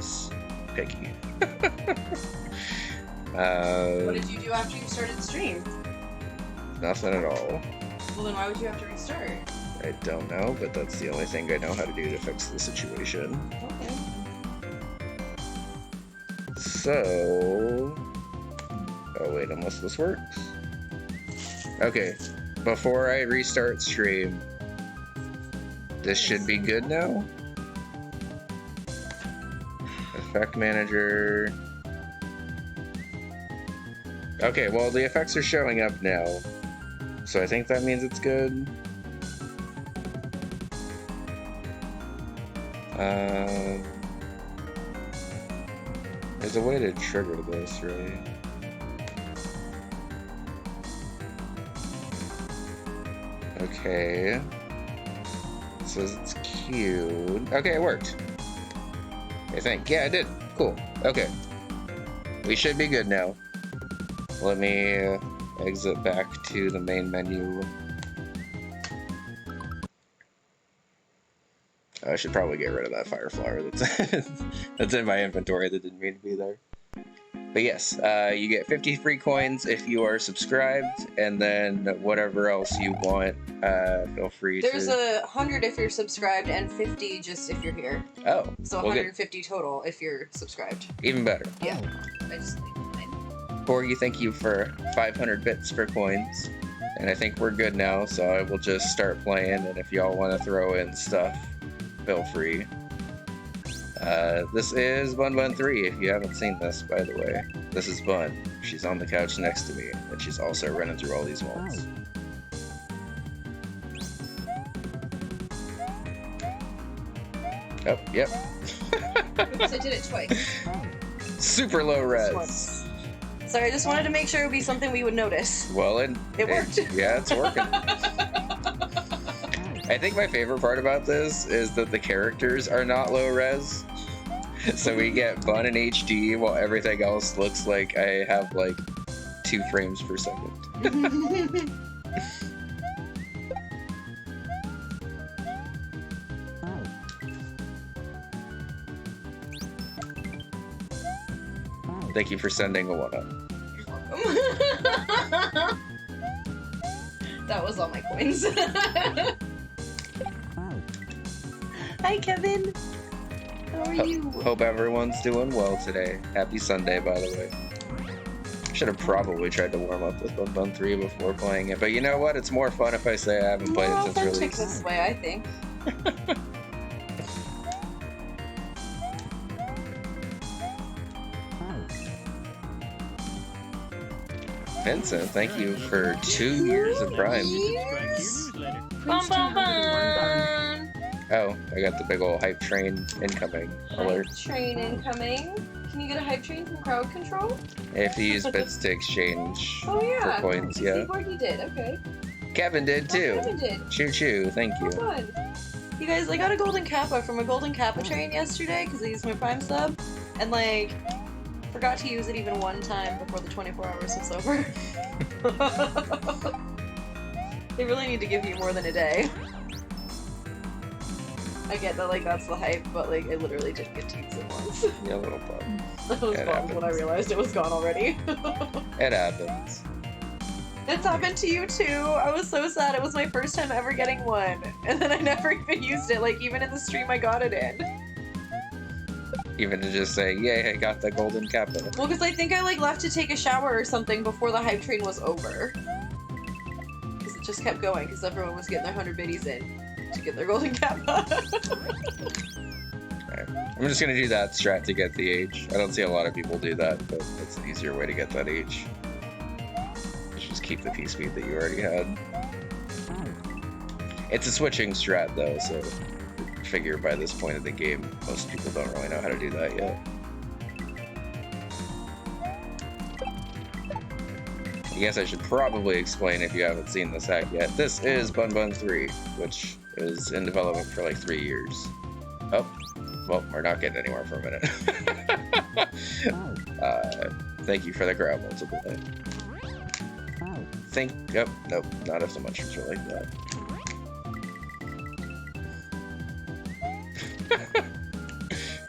She's picky. What did you do after you started the stream? Nothing at all. Well, then why would you have to restart? I don't know, but that's the only thing I know how to do to fix the situation. Okay. So... Oh wait, unless this works? Okay, before I restart stream, this should be good now. Effect manager... Okay, well the effects are showing up now, so I think that means it's good. There's a way to trigger this, right? Okay. It says it's queued. Okay, it worked. I think. Yeah, it did. Cool. Okay. We should be good now. Let me exit back to the main menu. I should probably get rid of that fire flower that's in my inventory that didn't mean to be there. But yes, you get 50 free coins if you are subscribed, and then whatever else you want, feel free There's to... 100 if you're subscribed and 50 just if you're here. Oh. So 150 total if you're subscribed. Even better. Yeah. I just like mine. Corgi, thank you for 500 bits for coins. And I think we're good now, so I will just start playing, and if y'all want to throw in stuff, feel free. This is Bunbun 3, if you haven't seen this, by the way. This is Bun. She's on the couch next to me, and she's also running through all these walls. Oh, yep. Oops, I did it twice. Super low res. Sorry, I just wanted to make sure it would be something we would notice. Well, it worked. Yeah, it's working. I think my favorite part about this is that the characters are not low res. So we get Bun in HD while everything else looks like I have like 2 frames per second. Thank you for sending a 1-up. You're welcome. That was all my coins. Hi, Kevin. How are you? Hope everyone's doing well today. Happy Sunday, by the way. Should have probably tried to warm up with Bunbun 3 before playing it, but you know what? It's more fun if I say I haven't played it since release. More authentic this way, I think. Vincent, thank you for 2 years of Prime. Bum, bum, bum. Oh, I got the big old hype train incoming alert. Hype train incoming. Can you get a hype train from crowd control? I have to use bits to exchange Oh yeah. for coins, yeah. He did, okay. Kevin did too. Kevin did. Choo choo, thank you. Oh, fun. You guys, I got a golden kappa from a golden kappa train yesterday because I used my Prime sub, and like, forgot to use it even one time before the 24 hours was over. They really need to give you more than a day. I get that, like, that's the hype, but like, I literally didn't get to use it once. Yeah, little bum. I was bummed when I realized it was gone already. It happens. It's happened to you too. I was so sad. It was my first time ever getting one, and then I never even used it. Like, even in the stream I got it in. Even to just say, yay, I got the golden kappa. Well, because I think I like left to take a shower or something before the hype train was over. Because it just kept going, because everyone was getting their 100 biddies in to get their golden kappa. Right. I'm just gonna do that strat to get the age. I don't see a lot of people do that, but it's an easier way to get that age. Just keep the P speed that you already had. It's a switching strat though, so I figure by this point of the game, most people don't really know how to do that yet. I guess I should probably explain if you haven't seen this hack yet. This is Bunbun 3, which is in development for like 3 years. Oh, well, we're not getting anywhere for a minute. Thank you for the crowd multiple. Yep, nope, not if the mushrooms are like that.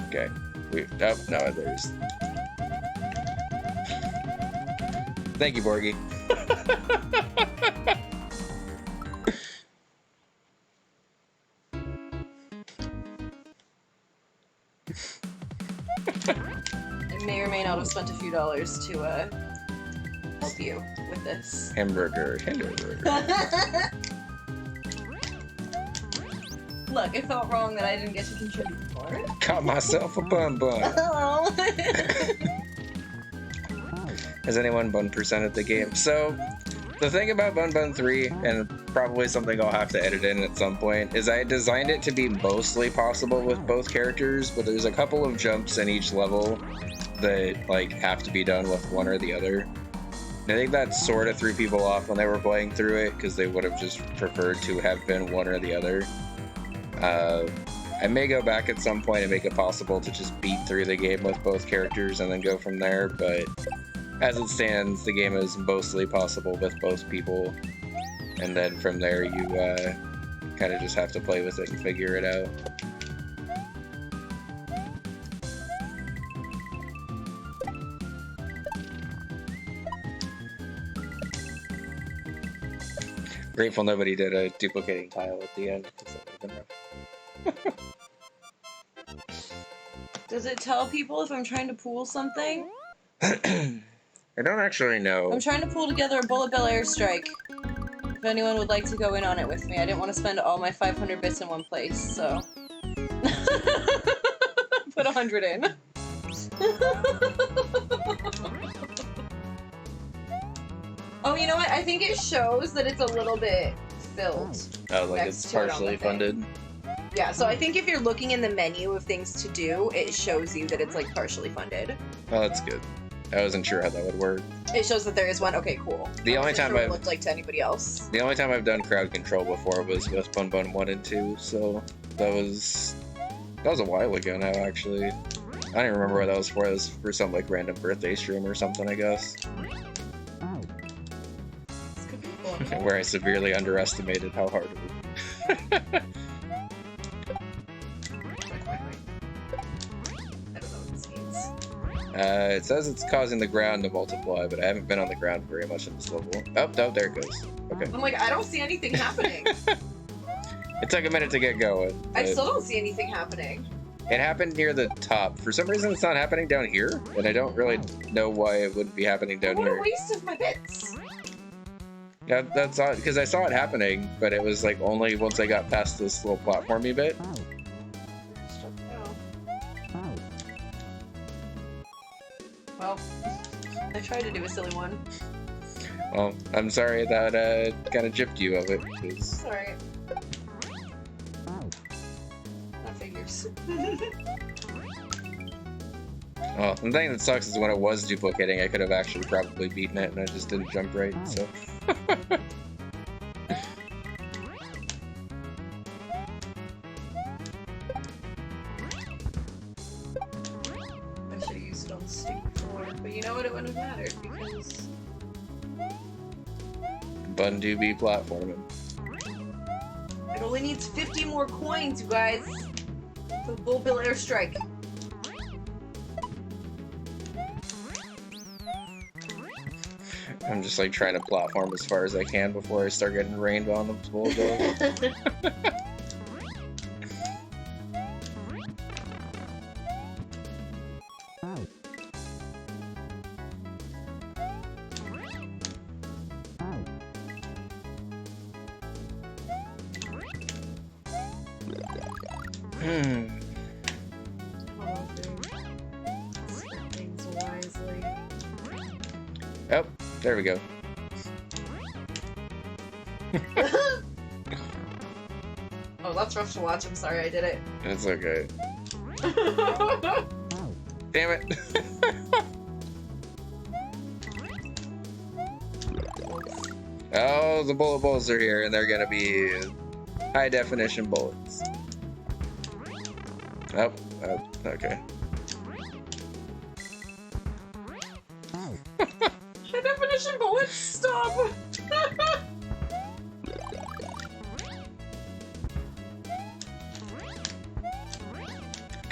Okay, Oh, no, there's... Thank you, Borgie. I may or may not have spent a few dollars to help you with this. Hamburger. Look, it felt wrong that I didn't get to contribute more. Caught myself a Bunbun. Hello. Has anyone Bun% the game? So, the thing about Bunbun 3, and probably something I'll have to edit in at some point, is I designed it to be mostly possible with both characters, but there's a couple of jumps in each level that like have to be done with one or the other. And I think that sort of threw people off when they were playing through it, because they would have just preferred to have been one or the other. I may go back at some point and make it possible to just beat through the game with both characters and then go from there, but as it stands, the game is mostly possible with both people, and then from there you kind of just have to play with it and figure it out. Grateful nobody did a duplicating tile at the end, because that would have been rough. Does it tell people if I'm trying to pool something? I don't actually know. I'm trying to pull together a bullet bill airstrike. If anyone would like to go in on it with me, I didn't want to spend all my 500 bits in one place, so put 100 in. Oh, you know what? I think it shows that it's a little bit filled. Oh, like it's partially funded? Yeah, so I think if you're looking in the menu of things to do, it shows you that it's like partially funded. Oh, that's good. I wasn't sure how that would work. It shows that there is one. Okay, cool. The only time I've looked like to anybody else. The only time I've done crowd control before was with Bunbun 1 and 2, so that was a while ago now, actually. I don't even remember what that was for. It was for some like random birthday stream or something, I guess. This could be fun. Where I severely underestimated how hard it would be. It says it's causing the ground to multiply, but I haven't been on the ground very much in this level. Oh, there it goes. Okay. I'm like, I don't see anything happening. It took a minute to get going. I still don't see anything happening. It happened near the top. For some reason, it's not happening down here, and I don't really know why it wouldn't be happening down here. What a waste of my bits. Yeah, that's odd, because I saw it happening, but it was like only once I got past this little platformy bit. Well, I tried to do a silly one. Well, I'm sorry that kind of gypped you of it. Cause... Sorry. That figures. Well, the thing that sucks is when it was duplicating, I could have actually probably beaten it, and I just didn't jump right, so... But you know what? It wouldn't have mattered because Bun do be platforming. it only needs 50 more coins, you guys. For the Bull Bill airstrike. I'm just like trying to platform as far as I can before I start getting rained on the Bull Bill. Oh, there we go. Oh, that's rough to watch. I'm sorry I did it. It's okay. Damn it. Oh, the bullet bulls are here, and they're gonna be high definition bullets. Oh, okay. High definition bullets, stop!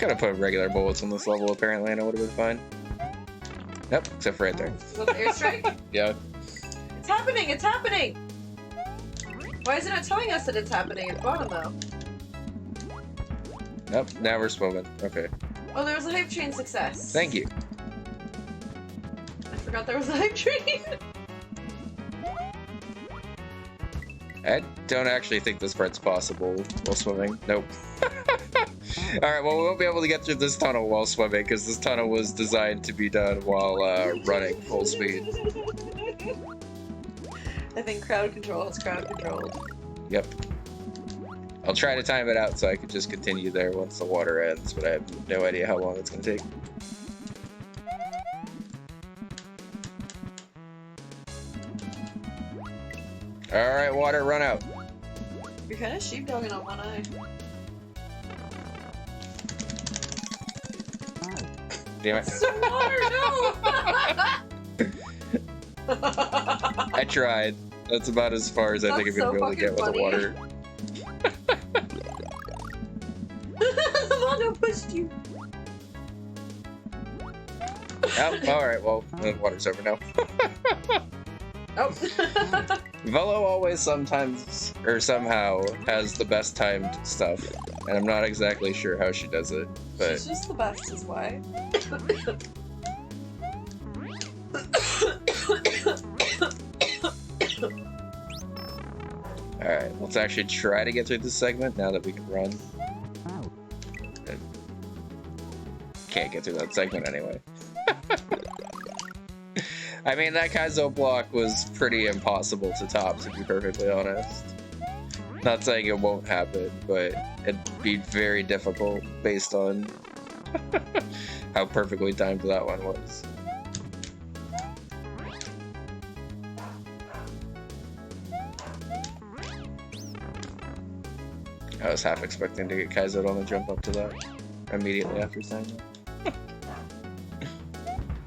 Could have put regular bullets in this level apparently and it would have been fine. Nope, except for right there. With airstrike? Yeah. It's happening! It's happening! Why is it not telling us that it's happening at the bottom though? Nope, now we're swimming. Okay. Oh, there was a hype train success. Thank you. I forgot there was a hype train. I don't actually think this part's possible while swimming. Nope. Alright, well, we won't be able to get through this tunnel while swimming, because this tunnel was designed to be done while running full speed. I think crowd control is crowd controlled. Yep. I'll try to time it out so I can just continue there once the water ends, but I have no idea how long it's going to take. Alright, water, run out. You're kind of sheepdogging on one eye. Damn it. Some water, no! I tried. That's about as far as I think I'm going to be able to get with the water. The Mondo pushed you. Oh, alright, well, the water's over now. Oh. Velo always sometimes, or somehow, has the best timed stuff, and I'm not exactly sure how she does it, but... She's just the best, is why. Alright, let's actually try to get through this segment now that we can run. Can't get through that segment anyway. I mean, that Kaizo block was pretty impossible to top, to be perfectly honest. Not saying it won't happen, but it'd be very difficult based on how perfectly timed that one was. I was half expecting to get Kaizo'd on the jump up to that immediately after saying that.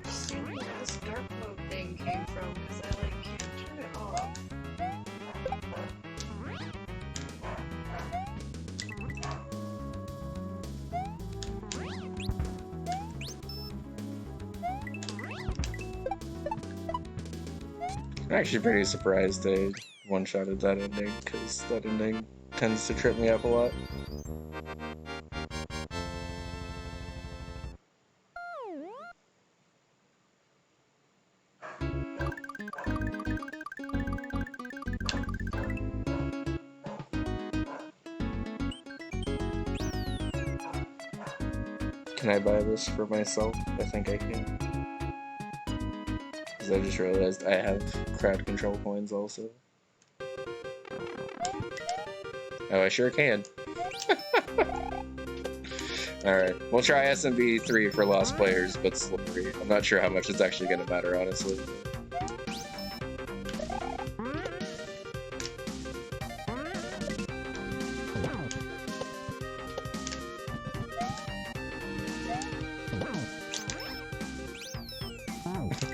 This dark mode thing came from, because I can't turn it off. I'm actually pretty surprised I one-shotted that ending, because that ending tends to trip me up a lot. Can I buy this for myself? I think I can. Because I just realized I have crowd control coins also. Oh, I sure can. Alright, we'll try SMB 3 for lost players, but slippery. I'm not sure how much it's actually going to matter, honestly.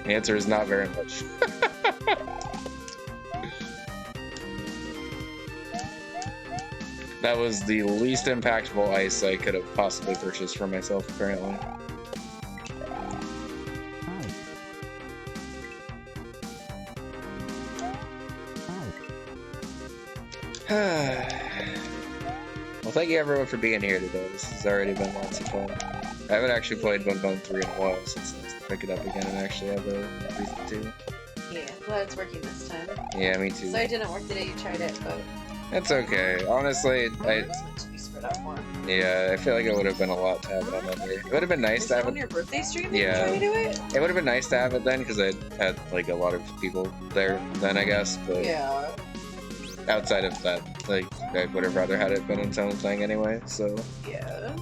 The answer is not very much. That was the least impactful ice I could have possibly purchased for myself, apparently. Well, thank you everyone for being here today. This has already been lots of fun. I haven't actually played Bunbun 3 in a while since I pick it up again and actually have a reason to. Yeah, glad it's working this time. Yeah, me too. Sorry it didn't work the day you tried it, but... It's okay. Honestly, it was meant to be spread out more. yeah, I feel like it would have been a lot to have it on that day. It would have been nice to have on it. your birthday stream that Yeah. you tried to do it? It would have been nice to have it then, because I had like a lot of people there then, I guess. But Yeah. outside of that, like I would have rather had it been its own thing anyway. So, Yeah.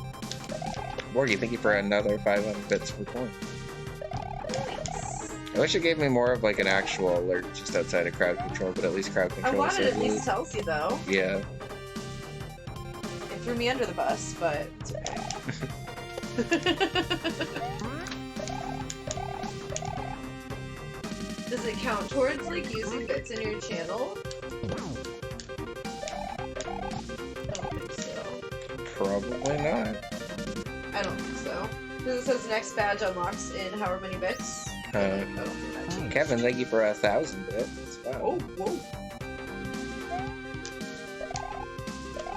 Morgie, thank you for another 500 bits for coin. Thanks. I wish it gave me more of like an actual alert just outside of crowd control, but at least crowd I control wanted says at least it. tells you though. Yeah. It threw me under the bus, but it's okay. Does it count towards like using bits in your channel? I don't think so. Probably not. I don't think so. Because it says next badge unlocks in however many bits. I don't think that changed. Kevin, thank you for 1,000 bits. Wow. Oh, whoa.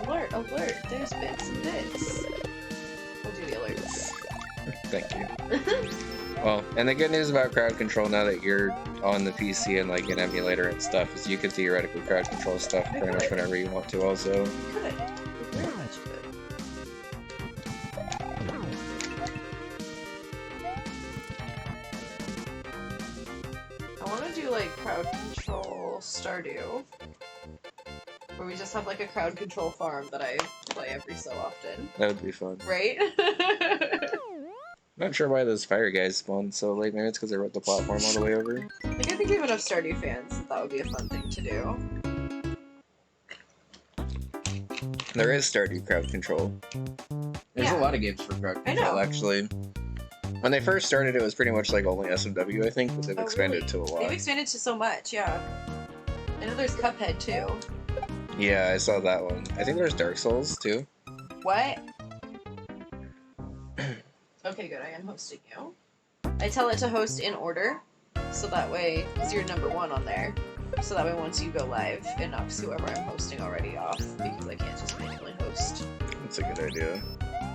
Alert, alert, there's bits and bits. We'll do the alerts. Thank you. Well, and the good news about crowd control now that you're on the PC and like an emulator and stuff is you can theoretically crowd control stuff pretty much whenever you want to also. Good. Very much good. I want to do like crowd control Stardew. Where we just have like a crowd control farm that I play every so often. That would be fun. Right? Not sure why those fire guys spawned so late. Maybe it's because they wrote the platform all the way over. I think we have enough Stardew fans that would be a fun thing to do. There is Stardew crowd control. There's a lot of games for crowd control, actually. When they first started, it was pretty much like only SMW, I think, but they've expanded to a lot. They've expanded to so much, yeah. I know there's Cuphead, too. Yeah, I saw that one. I think there's Dark Souls, too. What? Okay, good. I am hosting you. I tell it to host in order, so that way, because you're number 1 on there, so that way once you go live, it knocks whoever I'm hosting already off, because I can't just manually host. That's a good idea.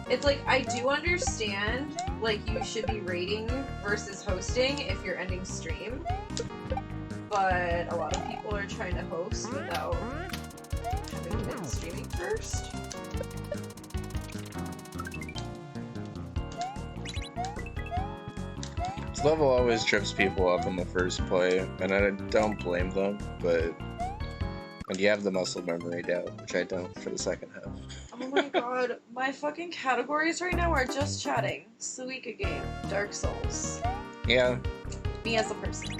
It's like, I do understand, like, you should be rating versus hosting if you're ending stream, but a lot of people are trying to host without having been streaming first. This level always trips people up in the first play, and I don't blame them, but when you have the muscle memory down, which I don't for the second half. Oh my god, my fucking categories right now are just chatting. Suika game, Dark Souls. Yeah. Me as a person.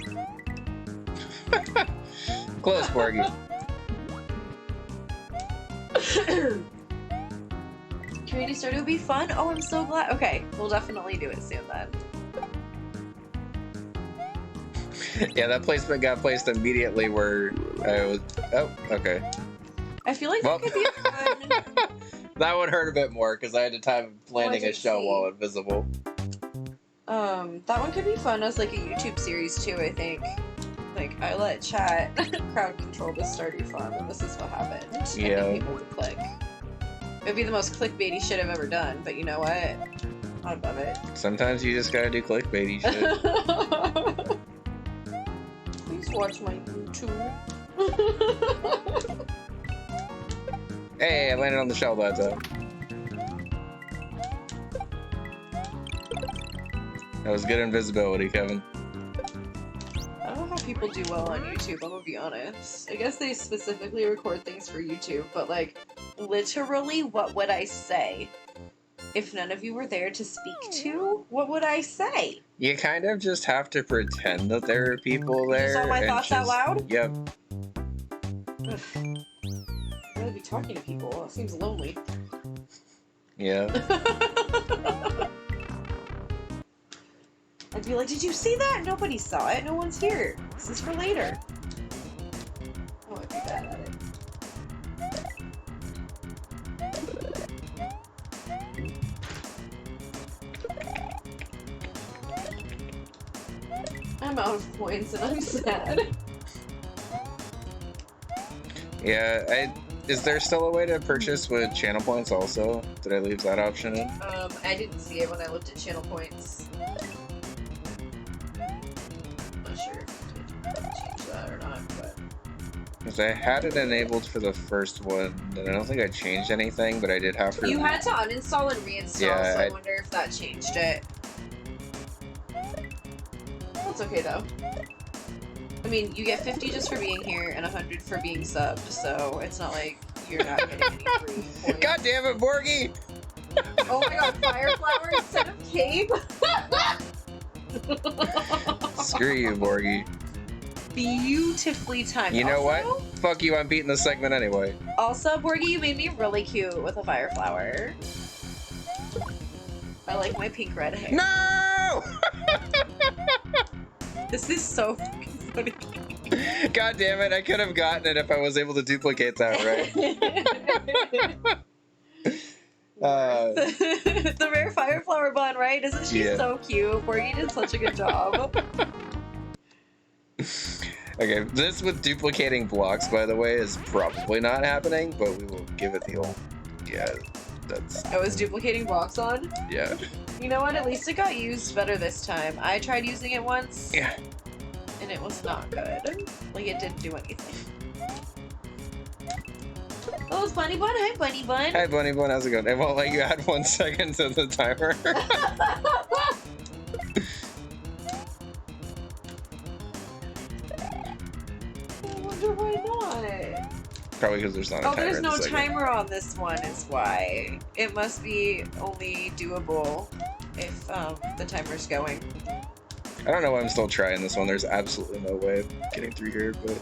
Close, Borgie. Community Stardew would be fun? Oh, I'm so glad. Okay, we'll definitely do it soon then. Yeah, that placement got placed immediately where I was... Oh, okay. I feel like that could be fun. That would hurt a bit more, because I had a time landing a shell while invisible. That one could be fun as like a YouTube series too, I think. Like, I let chat crowd control the Stardew farm, and this is what happened. Yeah. I need people to click. It would be the most clickbaity shit I've ever done, but you know what? Not above it. Sometimes you just gotta do clickbaity shit. Please watch my YouTube. Hey, I landed on the shell that time. That was good invisibility, Kevin. I don't know how people do well on YouTube, I'm gonna be honest. I guess they specifically record things for YouTube, but like, literally, what would I say? If none of you were there to speak to, what would I say? You kind of just have to pretend that there are people there. You saw my thoughts out loud? Yep. Ugh. I'd rather be talking to people. That seems lonely. Yeah. I'd be like, did you see that? Nobody saw it. No one's here. This is for later. Oh, I'd be bad at it. I'm out of coins and I'm sad. Yeah, is there still a way to purchase with channel points also? Did I leave that option in? I didn't see it when I looked at channel points. I'm not sure if I did change that or not, but... Because I had it enabled for the first one, and I don't think I changed anything, but I did have to... You had to uninstall and reinstall, yeah, so I wonder if that changed it. That's okay, though. I mean, you get 50 just for being here and 100 for being subbed, so it's not like you're not getting any free points. God damn it, Borgie! Oh my god, Fireflower instead of Cape? Screw you, Borgie. Beautifully timed. You know also, what? Fuck you, I'm beating this segment anyway. Also, Borgie, you made me really cute with a Fireflower. I like my pink-red hair. No! This is so fucking funny. God damn it, I could have gotten it if I was able to duplicate that, right? The rare fire flower bun, right? Isn't she so cute? Borgie did such a good job. Okay, this with duplicating blocks, by the way, is probably not happening, but we will give it the old... Yeah, that's... I was duplicating blocks on? Yeah. You know what? At least it got used better this time. I tried using it once. Yeah. And it was not good. Like, it didn't do anything. Oh, it's Bunny Bun. Hi, Bunny Bun. Hi, Bunny Bun. How's it going? It won't let you add 1 second to the timer. I wonder why not. Probably because there's not a timer. Oh, there's no segment. timer on this one is why. It must be only doable if the timer's going. I don't know why I'm still trying this one. There's absolutely no way of getting through here, but...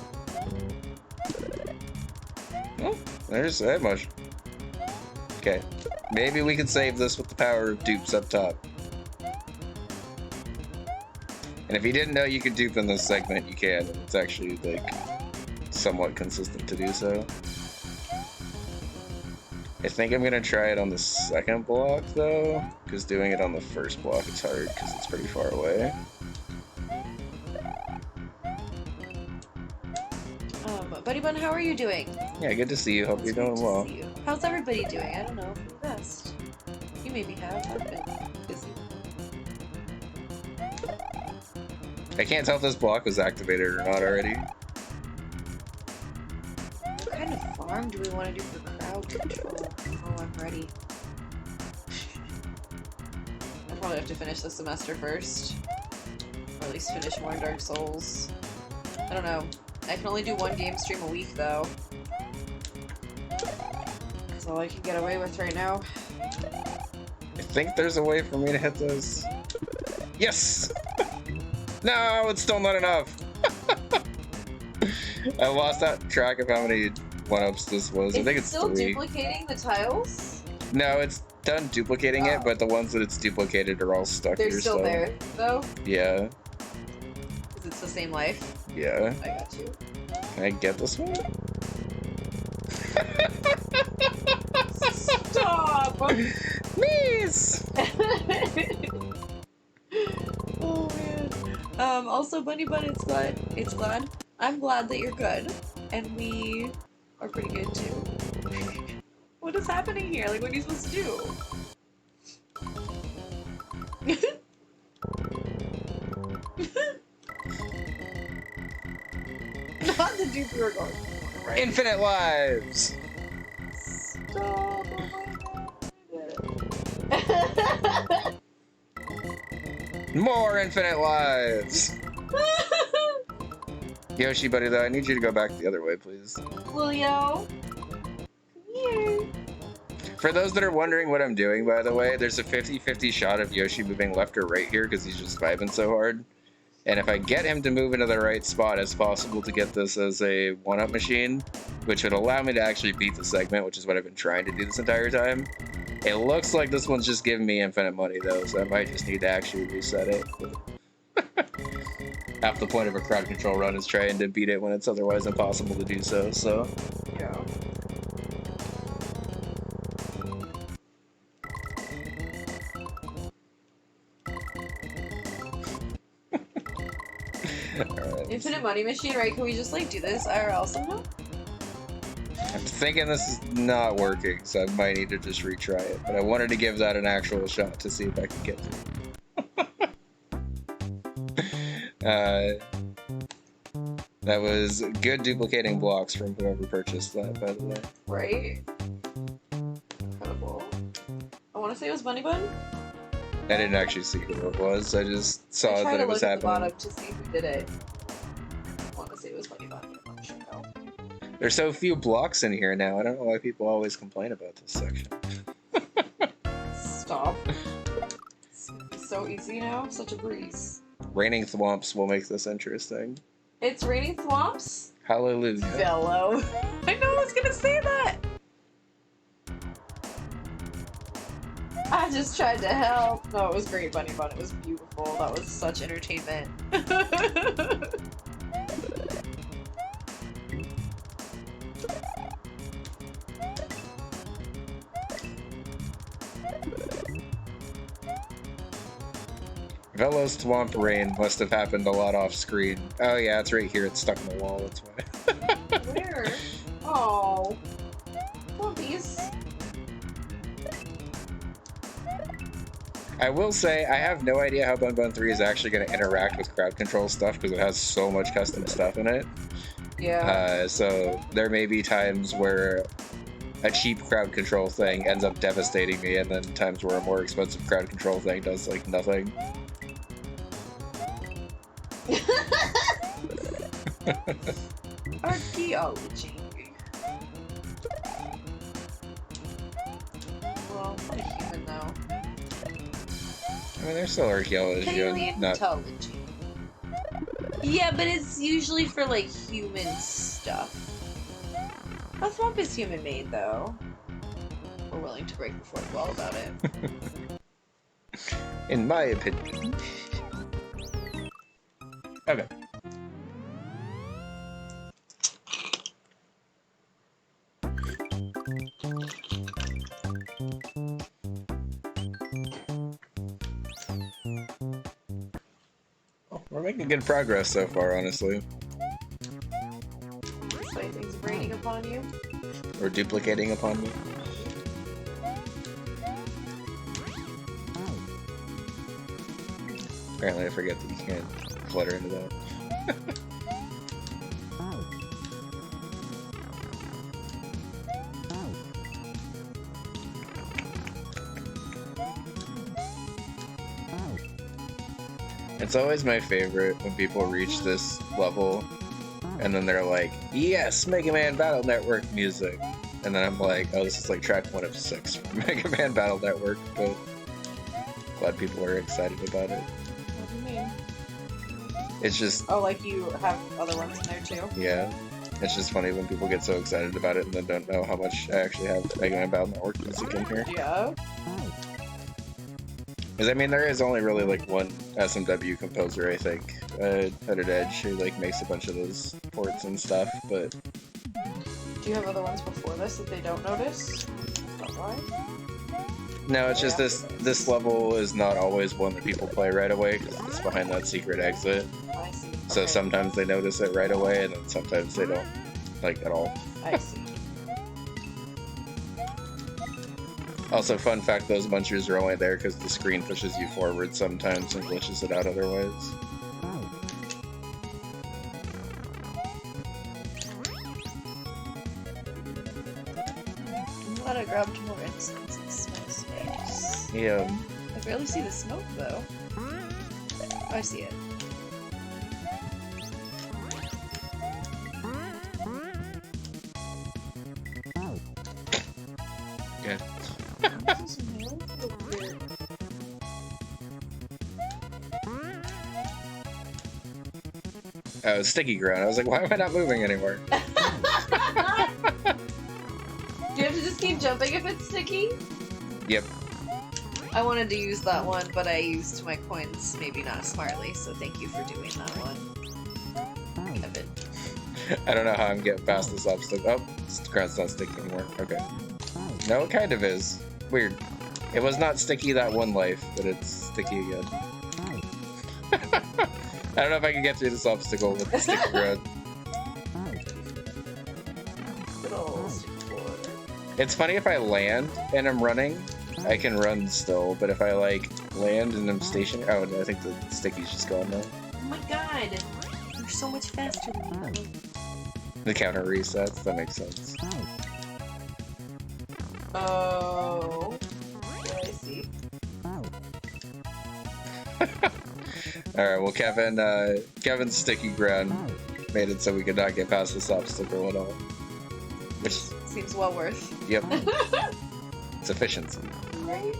Oh, there's that much. Okay. Maybe we can save this with the power of dupes up top. And if you didn't know you could dupe in this segment, you can. And it's actually, like, somewhat consistent to do so. I think I'm gonna try it on the second block, though, because doing it on the first block is hard, because it's pretty far away. Buddy Bun, how are you doing? Yeah, good to see you. Hope you're doing well. See you. How's everybody doing? I don't know. Who best? You maybe have. I've been busy. I can't tell if this block was activated or not already. What kind of farm do we want to do for crowd control? Oh, I'm ready. I'll probably have to finish the semester first. Or at least finish more Dark Souls. I don't know. I can only do 1 game stream a week, though. That's all I can get away with right now. I think there's a way for me to hit this. Yes! No, it's still not enough. I lost that track of how many 1-ups this was. I think it's still 3. Duplicating the tiles? No, it's done duplicating it, but the ones that it's duplicated are all stuck here. They're still there, though? Yeah. Is it the same life? Yeah. I got you. Can I get this one? Stop! Miss! Oh man. Also, Bunny Bun, I'm glad that you're good, and we are pretty good too. What is happening here? Like, what are you supposed to do? Not the dupe you were going for, right? Infinite lives! Stop! Oh my god. More infinite lives! Yoshi, buddy, though, I need you to go back the other way, please. Lilio, come here. For those that are wondering what I'm doing, by the way, there's a 50-50 shot of Yoshi moving left or right here because he's just vibing so hard. And if I get him to move into the right spot, it's possible to get this as a 1-up machine, which would allow me to actually beat the segment, which is what I've been trying to do this entire time. It looks like this one's just giving me infinite money, though, so I might just need to actually reset it. Half the point of a crowd control run is trying to beat it when it's otherwise impossible to do so, so... Yeah. Alright. Infinite money machine, right? Can we just like do this IRL somehow? I'm thinking this is not working, so I might need to just retry it. But I wanted to give that an actual shot to see if I could get through. That was good duplicating blocks from whoever purchased that, by the way. Right? Incredible. I want to say it was Bunny Bun. I didn't actually see who it was. I just saw that it was happening. I tried to look at the bottom to see who did it. I want to say it was Bunny Bun, but I'm not sure now. There's so few blocks in here now. I don't know why people always complain about this section. Stop. It's so easy now. Such a breeze. Raining thwomps will make this interesting. It's raining thwomps? Hallelujah. Vello. I know I was gonna say that. I just tried to help. No, it was great, Bunny Bun. It was beautiful. That was such entertainment. Velo Swamp Rain must have happened a lot off screen. Oh yeah, it's right here. It's stuck in the wall. That's why. Where? Oh. Puppies. I will say, I have no idea how Bunbun 3 is actually going to interact with crowd control stuff because it has so much custom stuff in it. Yeah. So there may be times where a cheap crowd control thing ends up devastating me, and then times where a more expensive crowd control thing does like nothing. Archaeology. Well, I'm not a human now. I mean, there's still archaeology. Paleontology. Yeah, but it's usually for like human stuff. A swamp is human made though. We're willing to break the fourth wall about it. In my opinion. Okay. We're making good progress so far, honestly. Despite things raining upon you. Or duplicating upon me. Apparently I forget that you can't clutter into that. It's always my favorite when people reach this level and then they're like, yes, Mega Man Battle Network music. And then I'm like, oh, this is like track 1 of 6 from Mega Man Battle Network, but glad people are excited about it. What do you mean? It's just... Oh, like you have other ones in there too? Yeah. It's just funny when people get so excited about it and then don't know how much I actually have Mega Man Battle Network music in here. Yeah. Because, I mean, there is only really, like, one SMW composer, I think, Headed Edge, who, like, makes a bunch of those ports and stuff, but... Do you have other ones before this that they don't notice? Is that why? No, it's just this level is not always one that people play right away, because it's behind that secret exit. I see. So Okay. sometimes they notice it right away, and then sometimes they don't, like, at all. I see. Also, fun fact, those munchers are only there because the screen pushes you forward sometimes and glitches it out otherwise. I'm glad I grabbed more incense. It smells nice. Yeah. I barely see the smoke though. Oh, I see it. Yeah. Oh, it's sticky ground. I was like, why am I not moving anymore? Do you have to just keep jumping if it's sticky? Yep. I wanted to use that one, but I used my coins maybe not smartly, so thank you for doing that one. Kevin. I don't know how I'm getting past this obstacle. Oh, the ground's not sticky anymore. Okay. No, it kind of is. Weird. It was not sticky that one life, but it's sticky again. I don't know if I can get through this obstacle with the sticky ground. Good old sticky floor. It's funny if I land and I'm running, I can run still, but if I like land and I'm stationary, oh no, I think the sticky's just gone now. Oh my god! You're so much faster than me. The counter resets, that makes sense. Oh. Yeah, I see. Alright, well Kevin's sticky ground made it so we could not get past this obstacle at all. Which, Seems well worth. yep, it's efficiency. Right?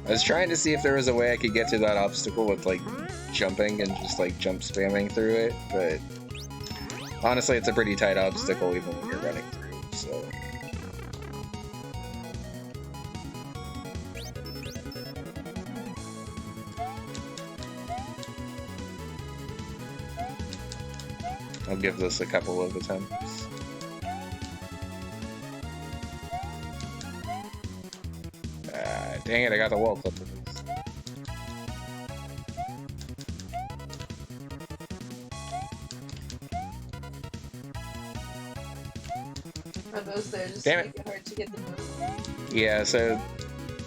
I was trying to see if there was a way I could get to that obstacle with like jumping and just like jump spamming through it, but honestly it's a pretty tight obstacle even when you're running through, so... I'll give this a couple of attempts. Dang it, I got the wall clip with this. Are those there just Damn to make it hard to get the move? Yeah, so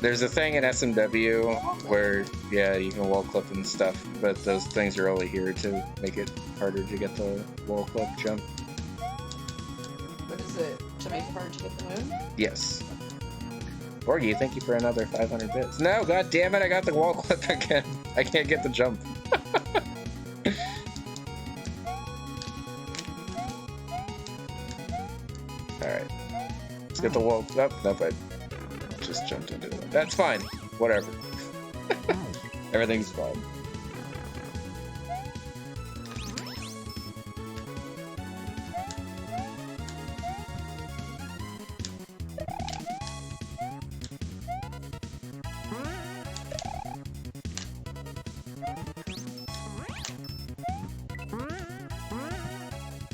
there's a thing in SMW where, yeah, you can wall clip and stuff, but those things are only here to make it harder to get the wall clip jump. What is it? To make it hard to get the move? Yes. Orgy, thank you for another 500 bits. No, god damn it, I got the wall clip again. I can't get the jump. Alright. Let's get the wall up. Nope, I just jumped into it. That's fine. Whatever. Everything's fine.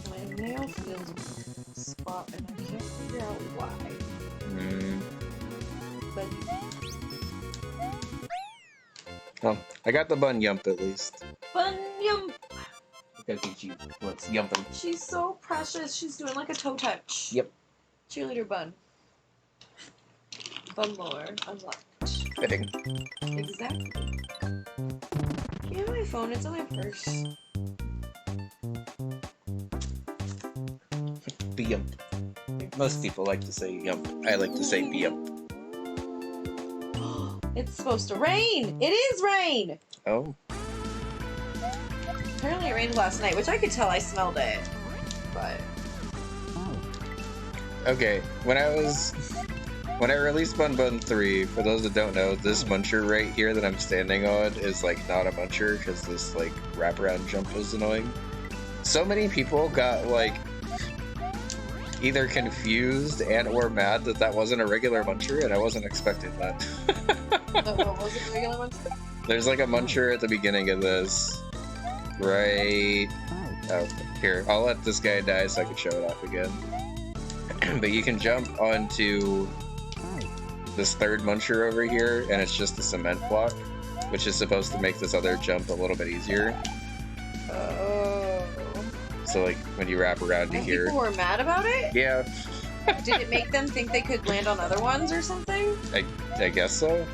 My nail feels a spot and I can't figure out why. But Well, I got the bun yump at least. Bun yum! Go teach you what's yumping. She's so precious. She's doing like a toe touch. Yep. Cheerleader bun. Bun more unlocked. Fitting. Exactly. Give me my phone. It's on my purse. Be yump. Most people like to say yump. I like to say be yump. It's supposed to rain. It is rain. Oh. Apparently it rained last night, which I could tell. I smelled it. But Okay, when I released Bunbun 3, for those that don't know, this muncher right here that I'm standing on is like not a muncher because this like wraparound jump is annoying. So many people got like either confused and or mad that that wasn't a regular muncher, and I wasn't expecting that. what was it, the regular one? There's like a muncher at the beginning of this. Right. Oh, here, I'll let this guy die so I can show it off again. But you can jump onto this third muncher over here, and it's just a cement block, which is supposed to make this other jump a little bit easier. Oh. So, like, when you wrap around to And here. people were mad about it? Yeah, Did it make them think they could land on other ones or something? I guess so.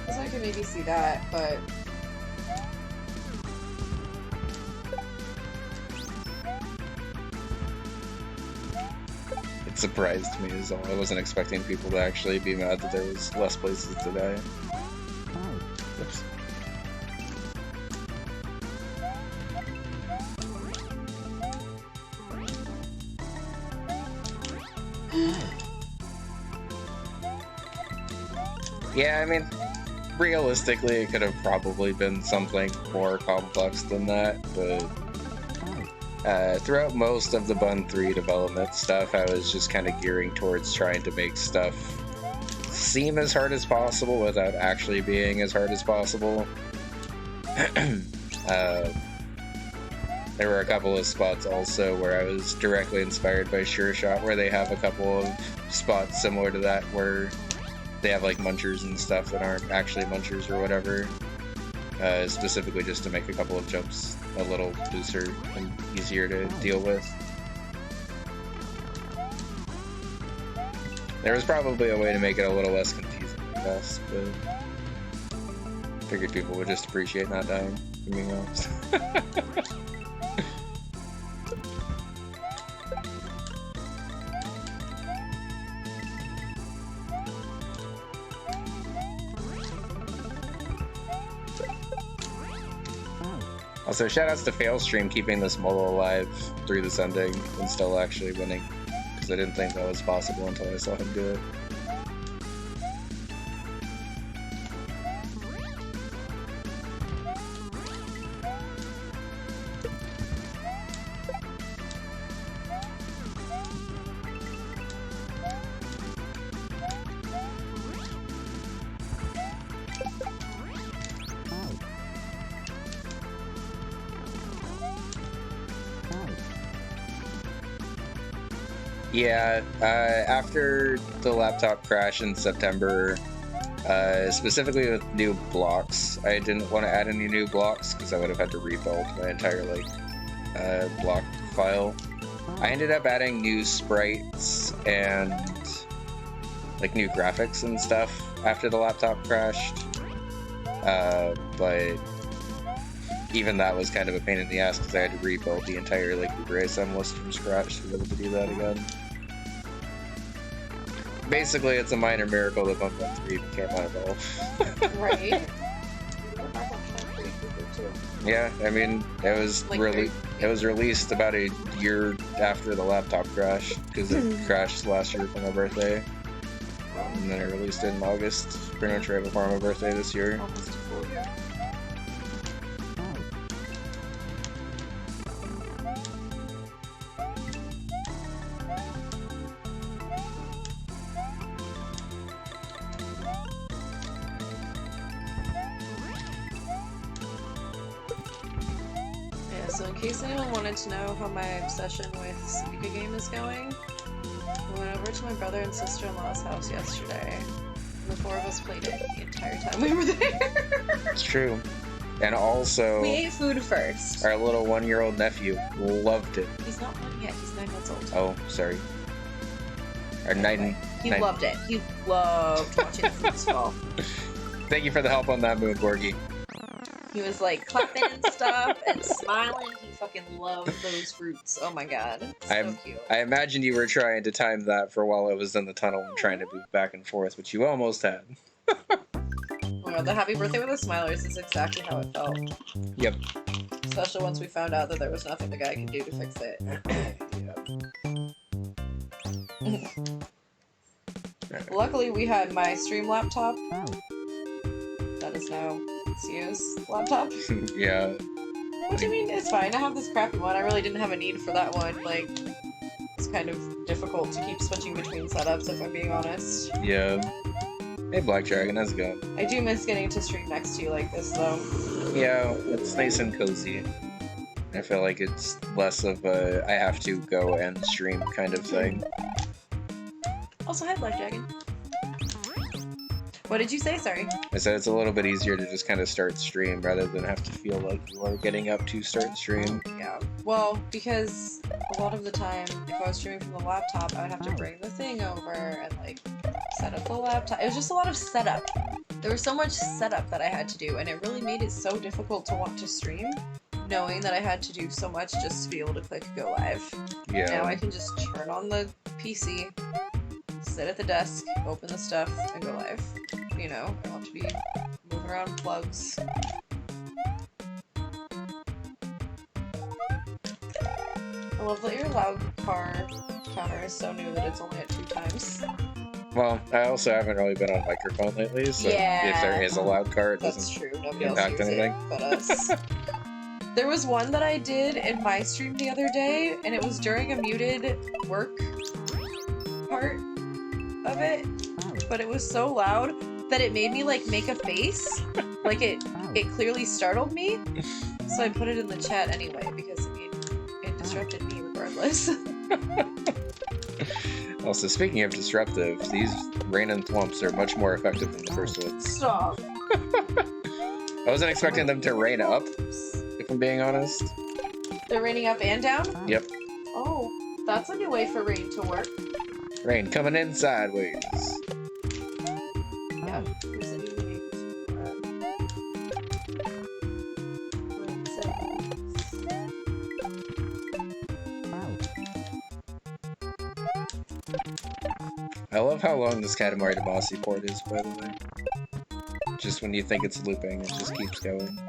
Because I could maybe see that, but... It surprised me is all. I wasn't expecting people to actually be mad that there was less places to die. Oops. Yeah, I mean, realistically, it could have probably been something more complex than that, but throughout most of the Bun 3 development stuff, I was just kind of gearing towards trying to make stuff seem as hard as possible without actually being as hard as possible. There were a couple of spots also where I was directly inspired by Sure Shot, where they have a couple of spots similar to that where they have like munchers and stuff that aren't actually munchers or whatever, specifically just to make a couple of jumps a little looser and easier to deal with. There was probably a way to make it a little less confusing, I guess, but figured people would just appreciate not dying, to be honest. Also, shoutouts to Failstream keeping this molo alive through this ending and still actually winning, because I didn't think that was possible until I saw him do it. Yeah, after the laptop crash in September, Specifically with new blocks. I didn't want to add any new blocks because I would have had to rebuild my entire block file. I ended up adding new sprites and like new graphics and stuff after the laptop crashed. But even that was kind of a pain in the ass because I had to rebuild the entire like Uber SM list from scratch to be able to do that again. Basically, it's a minor miracle that Bunbun 3 became viable. Right. Yeah, I mean, it was Like, it was released about a year after the laptop crashed because it crashed last year for my birthday, and then I released it in August, pretty much right before my birthday this year. Almost a full year. So in case anyone wanted to know how my obsession with Suika game is going, we went over to my brother and sister-in-law's house yesterday. And the four of us played it the entire time we were there. It's true. And also, we ate food first. our little 1-year-old nephew loved it. He's not one yet, he's 9 months old. Oh, sorry. Our nine. He loved it. He loved watching the fruits fall. Thank you for the help on that move, Borgie. He was like clapping and stuff and smiling. He fucking loved those fruits. Oh my god. So cute. I imagine you were trying to time that for while I was in the tunnel and trying to move back and forth, which you almost had. Oh my god, the happy birthday with the smilers is exactly how it felt. Yep. Especially once we found out that there was nothing the guy could do to fix it. Luckily, we had my stream laptop. That is now Sio's laptop. Yeah. Which, I mean, it's fine. I have this crappy one. I really didn't have a need for that one. Like, it's kind of difficult to keep switching between setups, if I'm being honest. Yeah. Hey, Black Dragon, how's it going? I do miss getting to stream next to you like this, though. Yeah, it's nice and cozy. I feel like it's less of a I have to go and stream kind of thing. Also, hi, Black Dragon. What did you say? Sorry. I said it's a little bit easier to just kind of start stream rather than have to feel like you are getting up to start stream. Yeah. Well, because a lot of the time, if I was streaming from the laptop, I would have to bring the thing over and, like, set up the laptop. It was just a lot of setup. There was so much setup that I had to do, and it really made it so difficult to want to stream, knowing that I had to do so much just to be able to click go live. Yeah. Now I can just turn on the PC, sit at the desk, open the stuff, and go live. You know, I don't have to be moving around plugs. I love that your loud car counter is so new that it's only at 2 times. Well, I also haven't really been on microphone lately, so Yeah. if there is a loud car, it That's doesn't true, nobody else impact uses anything. it but us. There was one that I did in my stream the other day, and it was during a muted work part of it, but it was so loud that it made me, like, make a face. Like, it clearly startled me, so I put it in the chat anyway, because, I mean, it disrupted me regardless. Also, speaking of disruptive, these rain and thwomps are much more effective than the first ones. Stop. I wasn't expecting them to rain up, if I'm being honest. They're raining up and down? Yep. Oh, that's a new way for rain to work. Rain coming in sideways. Yeah, here's a new name. Rain settings. I love how long this Katamari Damacy port is, by the way. Just when you think it's looping, it just keeps going.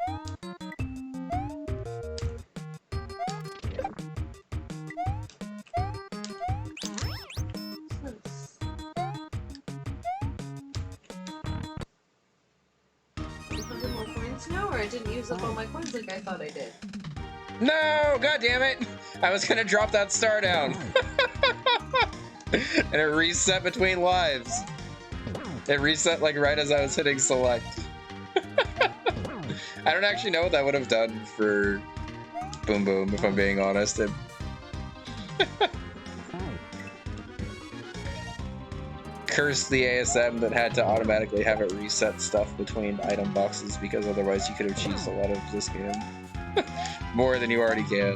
More coins now, or I didn't use up all my coins like I thought I did? No! God damn it! I was gonna drop that star down. And it reset between lives. It reset like right as I was hitting select. I don't actually know what that would have done for Bunbun, if I'm being honest. curse the ASM that had to automatically have it reset stuff between item boxes because otherwise you could have cheesed a lot of this game. More than you already can.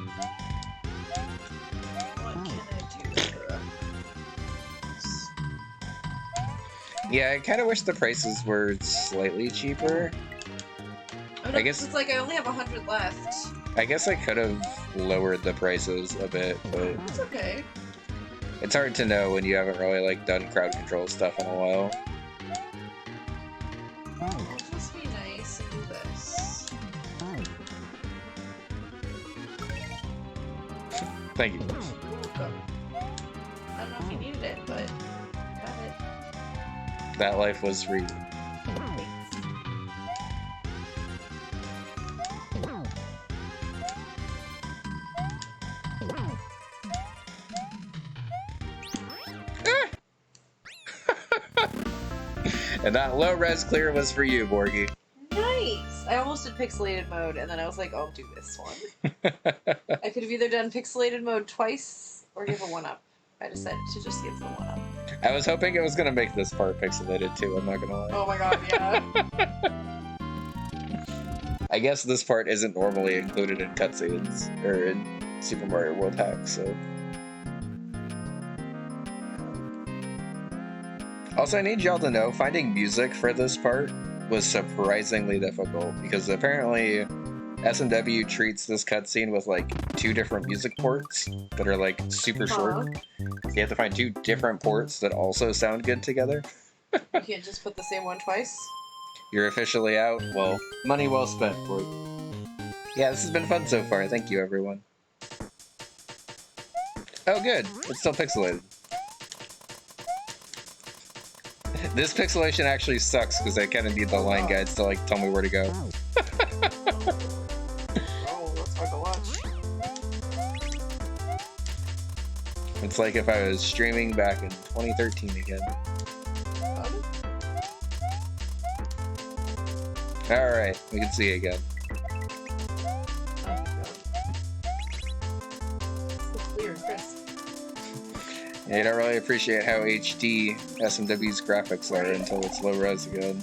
What can I do for Yeah, I kind of wish the prices were slightly cheaper. Oh, no, I guess it's like I only have 100 left. I guess I could have lowered the prices a bit, but It's okay. it's hard to know when you haven't really like done crowd control stuff in a while. I'll just be nice and do this. Thank you. You're welcome. I don't know if you needed it, but got it. That life was free. And that low res clear was for you, Borgie. Nice! I almost did pixelated mode, and then I was like, I'll do this one. I could have either done pixelated mode twice or give a 1-up. I decided to just give the 1-up. I was hoping it was gonna make this part pixelated too, I'm not gonna lie. Oh my god, yeah. I guess this part isn't normally included in cutscenes, or in Super Mario World hacks, so... Also, I need y'all to know, finding music for this part was surprisingly difficult, because apparently S&W treats this cutscene with like 2 different music ports that are like super short. So you have to find 2 different ports that also sound good together. You can't just put the same one twice? You're officially out. Well, money well spent, boy. Yeah, this has been fun so far. Thank you, everyone. Oh, good. It's still pixelated. This pixelation actually sucks because I kind of need the line guides to like tell me where to go. Oh, that's hard to watch. It's like if I was streaming back in 2013 again. Alright, we can see again. Clear and crisp. Yeah, you don't really appreciate how HD SMW's graphics are until it's low res again.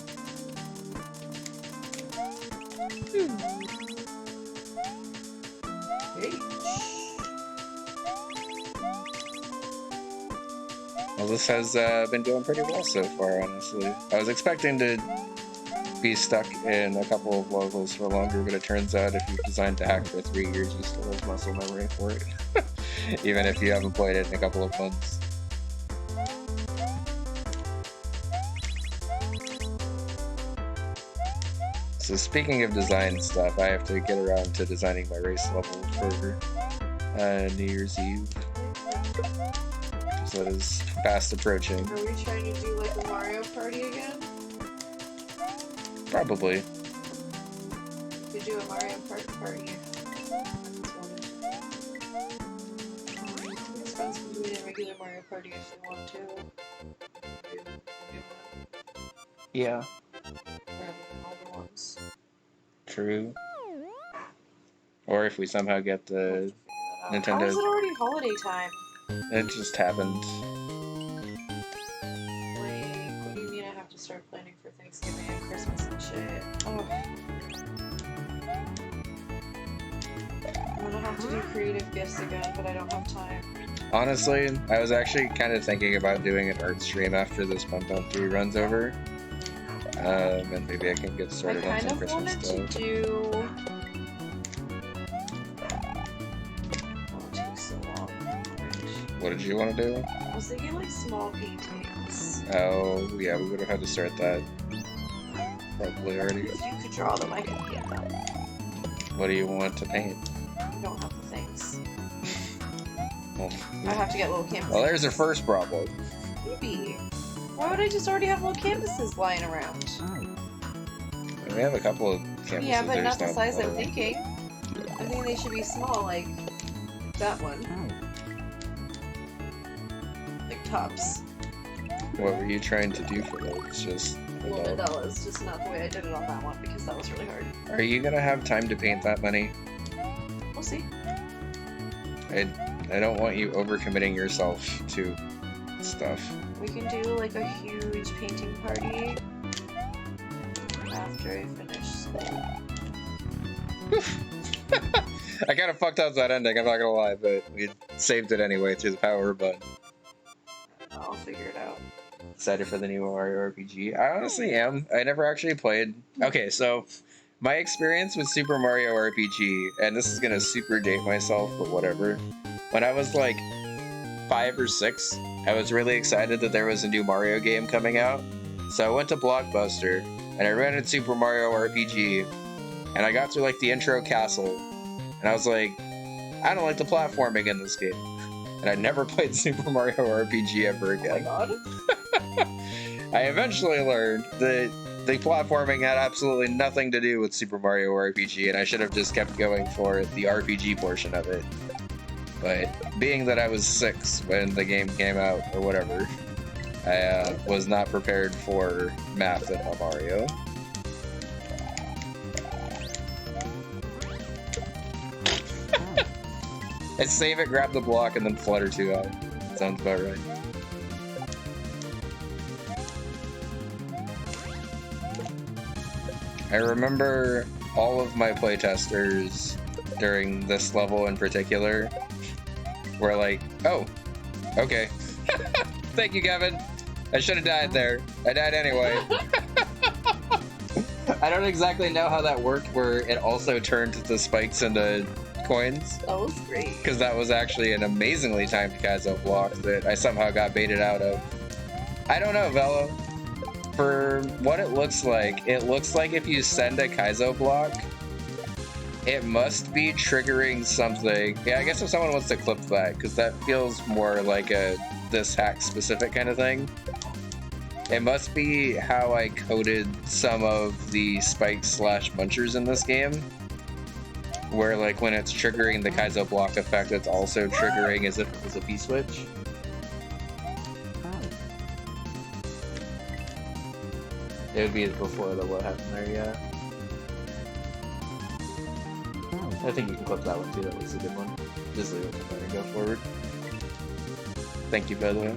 Well, this has been going pretty well so far, honestly. I was expecting to be stuck in a couple of levels for longer, but it turns out if you've designed the hack for 3 years, you still have muscle memory for it. Even if you haven't played it in a couple of months. So speaking of design stuff, I have to get around to designing my race level for New Year's Eve. So that is fast approaching. Are we trying to do like a Mario Party again? Probably. We could do a Mario Party. It's friends can do it in regular Mario Party if they want to. Yeah. Rather than all the ones. True. Or if we somehow get the Nintendo... How is it already holiday time? It just happened. Like, what do you mean I have to start planning for Thanksgiving and Christmas and shit? Oh. I'm gonna have to do creative gifts again, but I don't have time. Honestly, I was actually kind of thinking about doing an art stream after this Bunbun 3 runs over. And maybe I can get started on some Christmas stuff. I kind of wanted to do... Oh, it takes so long. What did you want to do? I was thinking like small paintings. Oh, yeah, we would have had to start that. Probably already. If you could draw them, I could paint them. What do you want to paint? I don't have the things. Well, I have to get little canvases. well, there's your first problem. Maybe. Why would I just already have little canvases lying around? We have a couple of canvases. Yeah, but There's not the size I'm little- thinking. I think they should be small, like that one. Like tops. What were you trying to do for those? Just... Little mandalas, just not the way I did it on that one because that was really hard. Are you gonna have time to paint that many? We'll see. I don't want you overcommitting yourself to stuff. We can do like a huge painting party after I finish school. I kind of fucked up that ending, I'm not gonna lie, but we saved it anyway through the power button. I'll figure it out. Excited for the new Mario RPG? I honestly am. I never actually played. Okay, so my experience with Super Mario RPG, and this is gonna super date myself, but whatever. When I was like 5 or 6, I was really excited that there was a new Mario game coming out. So I went to Blockbuster and I rented Super Mario RPG, and I got through like the intro castle, and I was like, I don't like the platforming in this game. And I never played Super Mario RPG ever again. Oh my god. I eventually learned that the platforming had absolutely nothing to do with Super Mario RPG, and I should have just kept going for the RPG portion of it. But being that I was 6 when the game came out, or whatever, I was not prepared for math in Mario. And save it, grab the block, and then flutter 2 out. Sounds about right. I remember all of my playtesters during this level in particular were like, oh, okay. Thank you, Kevin. I should have died there. I died anyway. I don't exactly know how that worked, where it also turned the spikes into coins. That was great. Because that was actually an amazingly timed Kaizo block that I somehow got baited out of. I don't know, Velo. For what it looks like if you send a Kaizo block, it must be triggering something. Yeah, I guess if someone wants to clip that, because that feels more like a this hack specific kind of thing. It must be how I coded some of the spikes / munchers in this game, where like when it's triggering the Kaizo block effect, it's also triggering as if it was a P-switch. It would be before the what happened there, yeah. I think you can clip that one too, that was a good one. Just leave it from there and go forward. Thank you, by the way.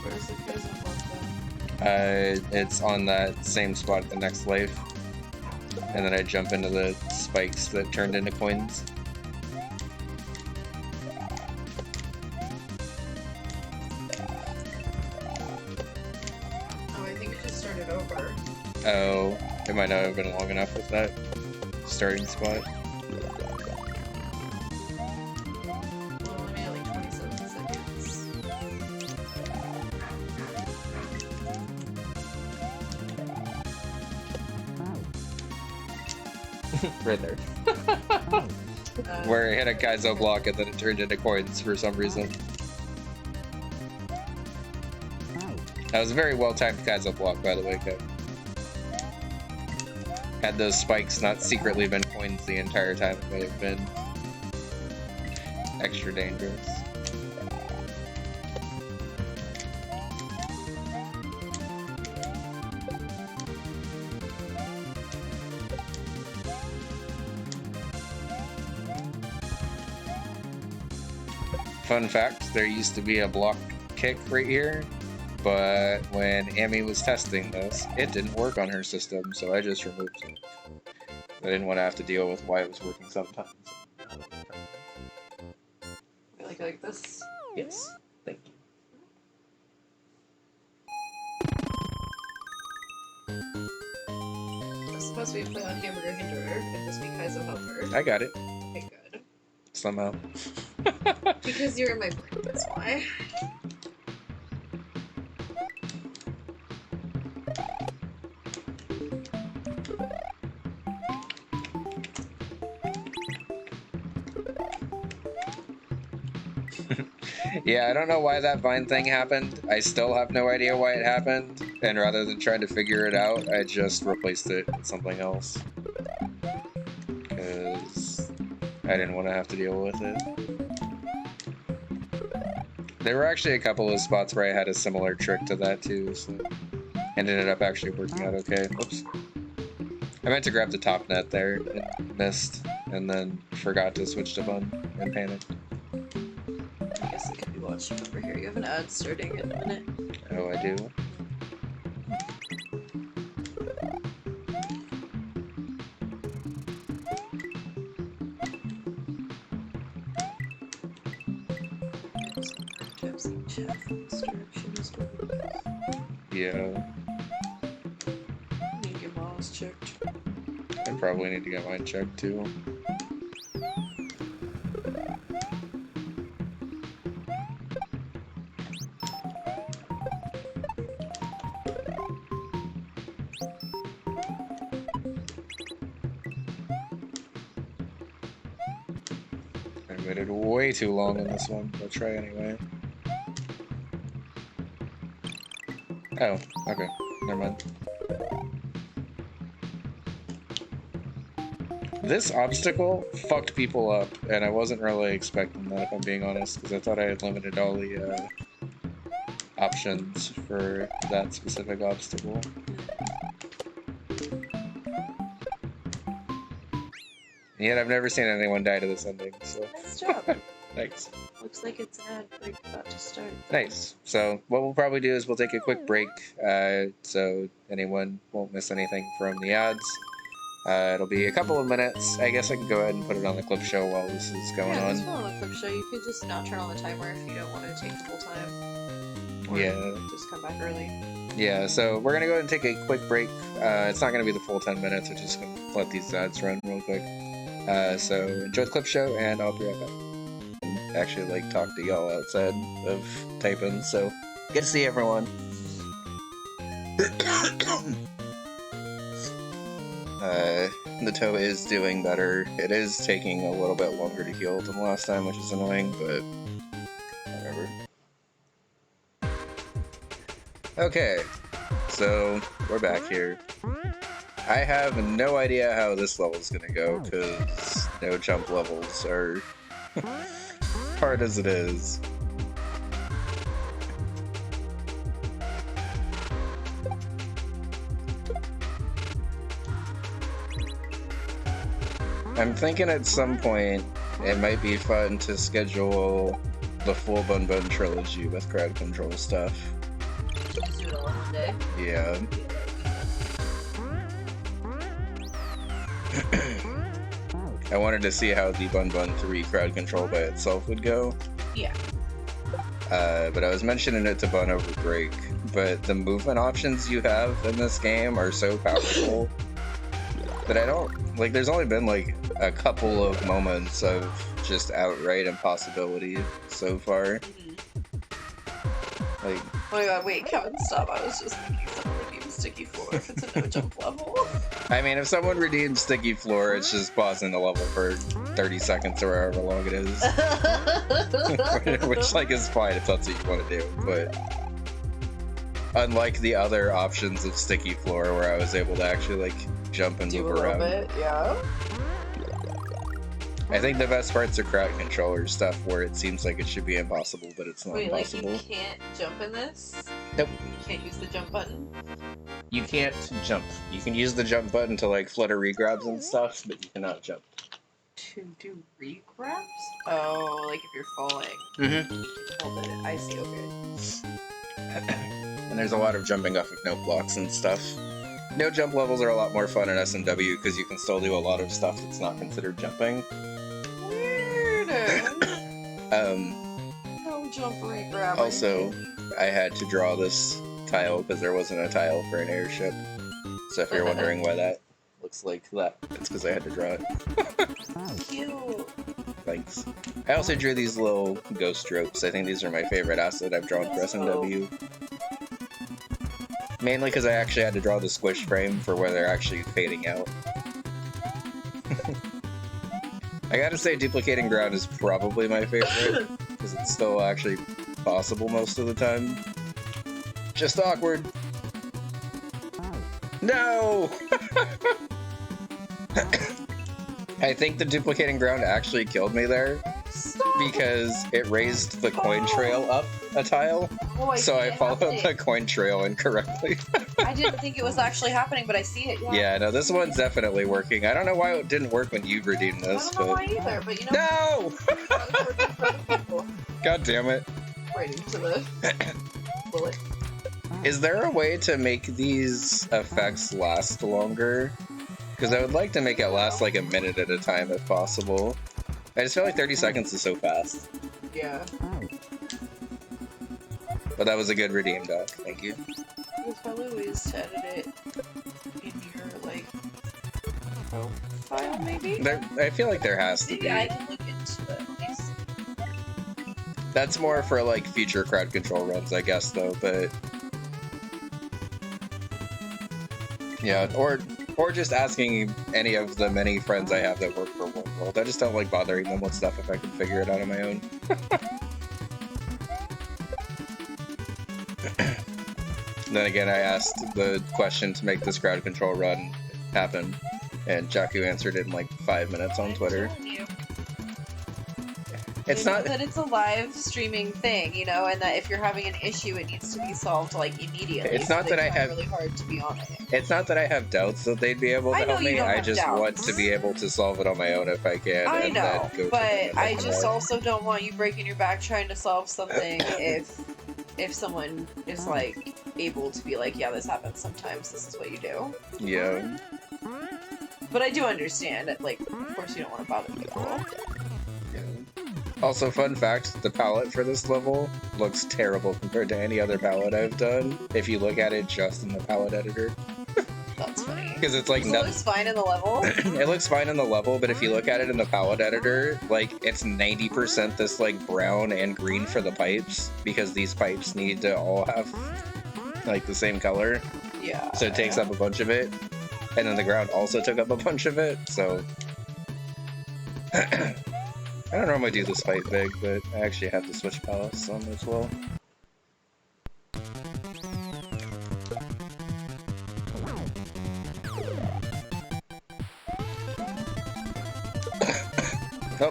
Where's the Kaizo block then? It's on that same spot at the next life. And then I jump into the spikes that turned into coins. Oh, I think it just started over. Oh, it might not have been long enough with that starting spot. Well, only made like 27 seconds. Right there. Where it hit a Kaizo block and then it turned into coins for some reason. That was a very well-timed Kaizo block, by the way, Kev. Had those spikes not secretly been coins the entire time, it might have been extra dangerous. Fun fact, there used to be a block kick right here, but when Amy was testing this, it didn't work on her system, so I just removed it. I didn't want to have to deal with why it was working sometimes. Like this? Yes, thank you. It's supposed to be play on Hamburger Hinderer, and this week Kaizo Helper. I got it, Okay, good. somehow. Because you're in my brain, that's why. Yeah, I don't know why that vine thing happened. I still have no idea why it happened. And rather than trying to figure it out, I just replaced it with something else. Because I didn't want to have to deal with it. There were actually a couple of spots where I had a similar trick to that too, so it ended up actually working out okay. Whoops. I meant to grab the top net there and missed, and then forgot to switch to Bun and panicked. Let's jump over here. You have an ad starting in a minute. Oh, I do. Yeah. Need to get miles checked. I probably need to get mine checked too. I waited way too long on this one, but I'll try anyway. Oh, okay. Never mind. This obstacle fucked people up, and I wasn't really expecting that, if I'm being honest, because I thought I had limited all the options for that specific obstacle. And yet I've never seen anyone die to this ending, so... Nice job. Thanks. Looks like it's an ad break about to start. Nice. So what we'll probably do is we'll take a quick break, so anyone won't miss anything from the ads. It'll be a couple of minutes. I guess I can go ahead and put it on the clip show while this is going yeah, on. just on the clip show. You could just not turn on the timer if you don't want to take the full time. Or Yeah. just come back early. Yeah, so we're going to go ahead and take a quick break. It's not going to be the full 10 minutes. We're just going to let these ads run real quick. So enjoy the clip show, and I'll be right back. Actually, like, talk to y'all outside of typing, so good to see everyone. The toe is doing better. It is taking a little bit longer to heal than last time, which is annoying, but whatever. Okay, so we're back here. I have no idea how this level's gonna go, because no jump levels are hard as it is. I'm thinking at some point it might be fun to schedule the full Bunbun trilogy with crowd control stuff. Just do it all in one day. Yeah. I wanted to see how the Bunbun 3 crowd control by itself would go. Yeah. But I was mentioning it to Bun over break, but the movement options you have in this game are so powerful that I don't, like, there's only been like a couple of moments of just outright impossibility so far. Like, Oh my god, wait, Kevin, stop. I was just thinking someone redeemed Sticky Floor if it's a no jump level. I mean, if someone redeems Sticky Floor, it's just pausing the level for 30 seconds or however long it is. Which, like, is fine if that's what you want to do, but unlike the other options of Sticky Floor where I was able to actually, like, jump and do move a around. little bit, yeah. I think the best parts are crowd controller stuff where it seems like it should be impossible, but it's not Wait, like impossible. you can't jump in this? Nope. You can't use the jump button? You can't jump. You can use the jump button to, like, flutter regrabs and stuff, but you cannot jump. To do regrabs? Oh, like if you're falling. Mm-hmm. You can hold it. I see, okay. And there's a lot of jumping off of note blocks and stuff. No jump levels are a lot more fun in SMW because you can still do a lot of stuff that's not considered jumping. Weird. No jump regrab. Also, I had to draw this tile because there wasn't a tile for an airship. So if you're wondering why that looks like that, it's because I had to draw it. Cute. Thanks. I also drew these little ghost ropes. I think these are my favorite asset I've drawn for SMW. Mainly because I actually had to draw the squish frame for where they're actually fading out. I gotta say, duplicating ground is probably my favorite, because it's still actually possible most of the time. Just awkward. No! I think the duplicating ground actually killed me there, because it raised the coin trail up a tile, so I followed the coin trail incorrectly. I didn't think it was actually happening, but I see it, yeah. Yeah, no, this one's definitely working. I don't know why it didn't work when you redeemed this, I don't know but... why either, but you know... No! God damn it. right into the bullet. Is there a way to make these effects last longer? Because I would like to make it last like a minute at a time if possible. I just feel like 30 seconds is so fast. Yeah. But that was a good redeem, Doc. Thank you. There's probably ways to edit it in your, like, profile, maybe? I feel like there has to Maybe be. I can look into it, at least. That's more for like future crowd control runs, I guess, though. But yeah, or just asking any of the many friends I have that work for World. I just don't like bothering them with stuff if I can figure it out on my own. Then again, I asked the question to make this crowd control run happen, and Jaku answered it in like 5 minutes on Twitter. It's not that it's a live streaming thing, you know, and that if you're having an issue, it needs to be solved like immediately. It's not that I have really hard to be on it. It's not that I have doubts that they'd be able to help me. I just want to be able to solve it on my own if I can. I know, but I just more. Also don't want you breaking your back trying to solve something if someone is like able to be like, yeah, this happens sometimes. This is what you do. Yeah. But I do understand that, like, of course you don't want to bother people. Also, fun fact, the palette for this level looks terrible compared to any other palette I've done, if you look at it just in the palette editor. That's funny. Because it's like nothing. It looks fine in the level? It looks fine in the level, but if you look at it in the palette editor, like, it's 90% this, like, brown and green for the pipes, because these pipes need to all have, like, the same color. Yeah. So it takes up a bunch of it. And then the ground also took up a bunch of it, so... I don't normally do this fight big, but I actually have to switch palettes some as well. Oh.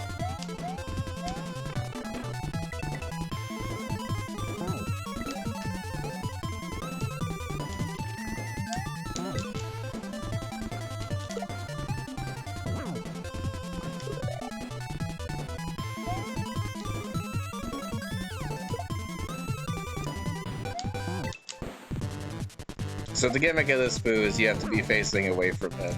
So the gimmick of this boo is you have to be facing away from him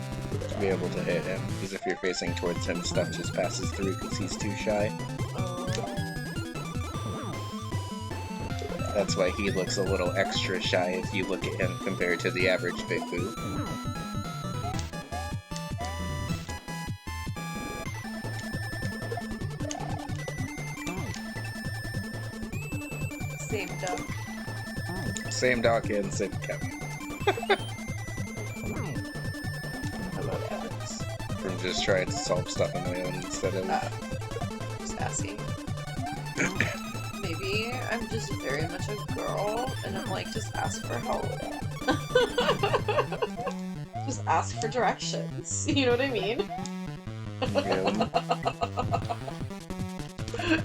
to be able to hit him, because if you're facing towards him, stuff just passes through because he's too shy. That's why he looks a little extra shy if you look at him compared to the average big boo. Same duck. Same Doc and same Kevin. Hello, Evans. From just trying to solve stuff on my own instead of... Just asking. Maybe I'm just very much a girl, and I'm like, just ask for help. Just ask for directions. You know what I mean? Yeah.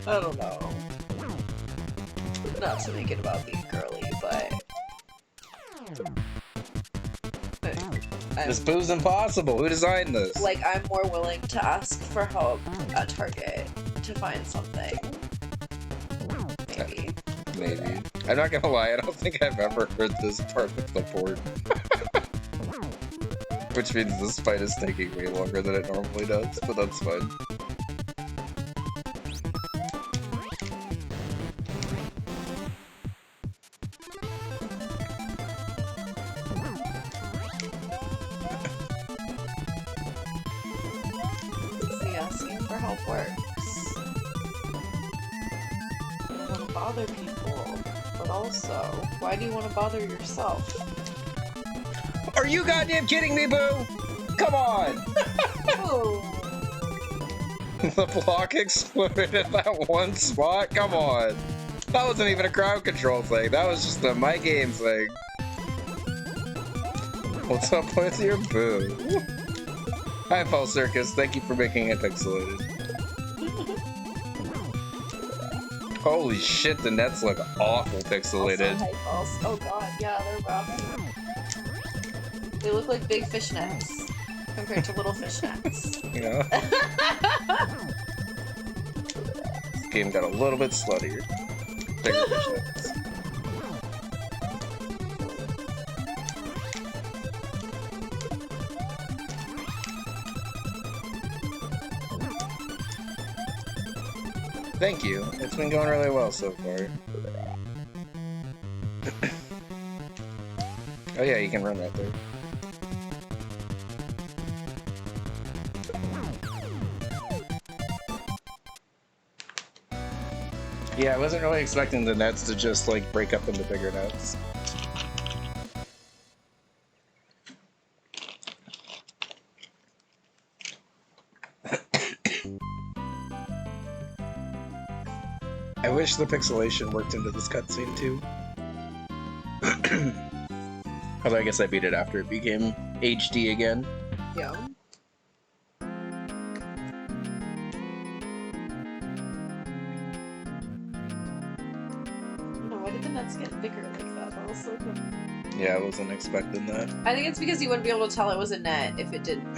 I don't know. Not to make it about being girly, but... This boo's impossible! Who designed this? Like, I'm more willing to ask for help at Target to find something. Maybe. Maybe. I'm not gonna lie, I don't think I've ever heard this part of the board. Which means this fight is taking way longer than it normally does, but that's fine. See, asking for help works. You don't want to bother people, but also, why do you want to bother yourself? Are you goddamn kidding me, Boo? Come on! Oh. The block exploded at that one spot? Come on! That wasn't even a crowd control thing, that was just a my game thing. What's up with your Boo? Hi, Paul Circus, thank you for making it pixelated. Holy shit, the nets look awful pixelated. Also, hi, false. Oh god, yeah, they're rough. They look like big fish nets compared to little fish nets. Yeah. This game got a little bit sluttier. Bigger fish nuts. Thank you. It's been going really well so far. Oh yeah, you can run right there. Yeah, I wasn't really expecting the nets to just like break up into bigger nets. I wish the pixelation worked into this cutscene too. Although I guess I beat it after it became HD again. Yeah. No, why did the nuts get bigger like that? That was so cool. Yeah, I wasn't expecting that. I think it's because you wouldn't be able to tell it was a net if it didn't.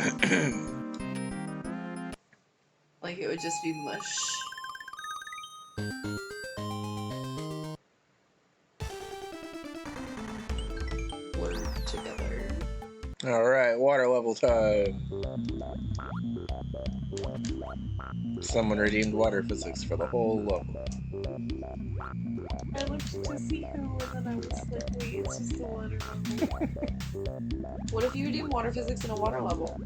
Like, it would just be mush. Blurred together. Alright, water level time. Someone redeemed water physics for the whole level. I looked to see who, and then I was like, wait, it's just the water level. What if you redeem water physics in a water level?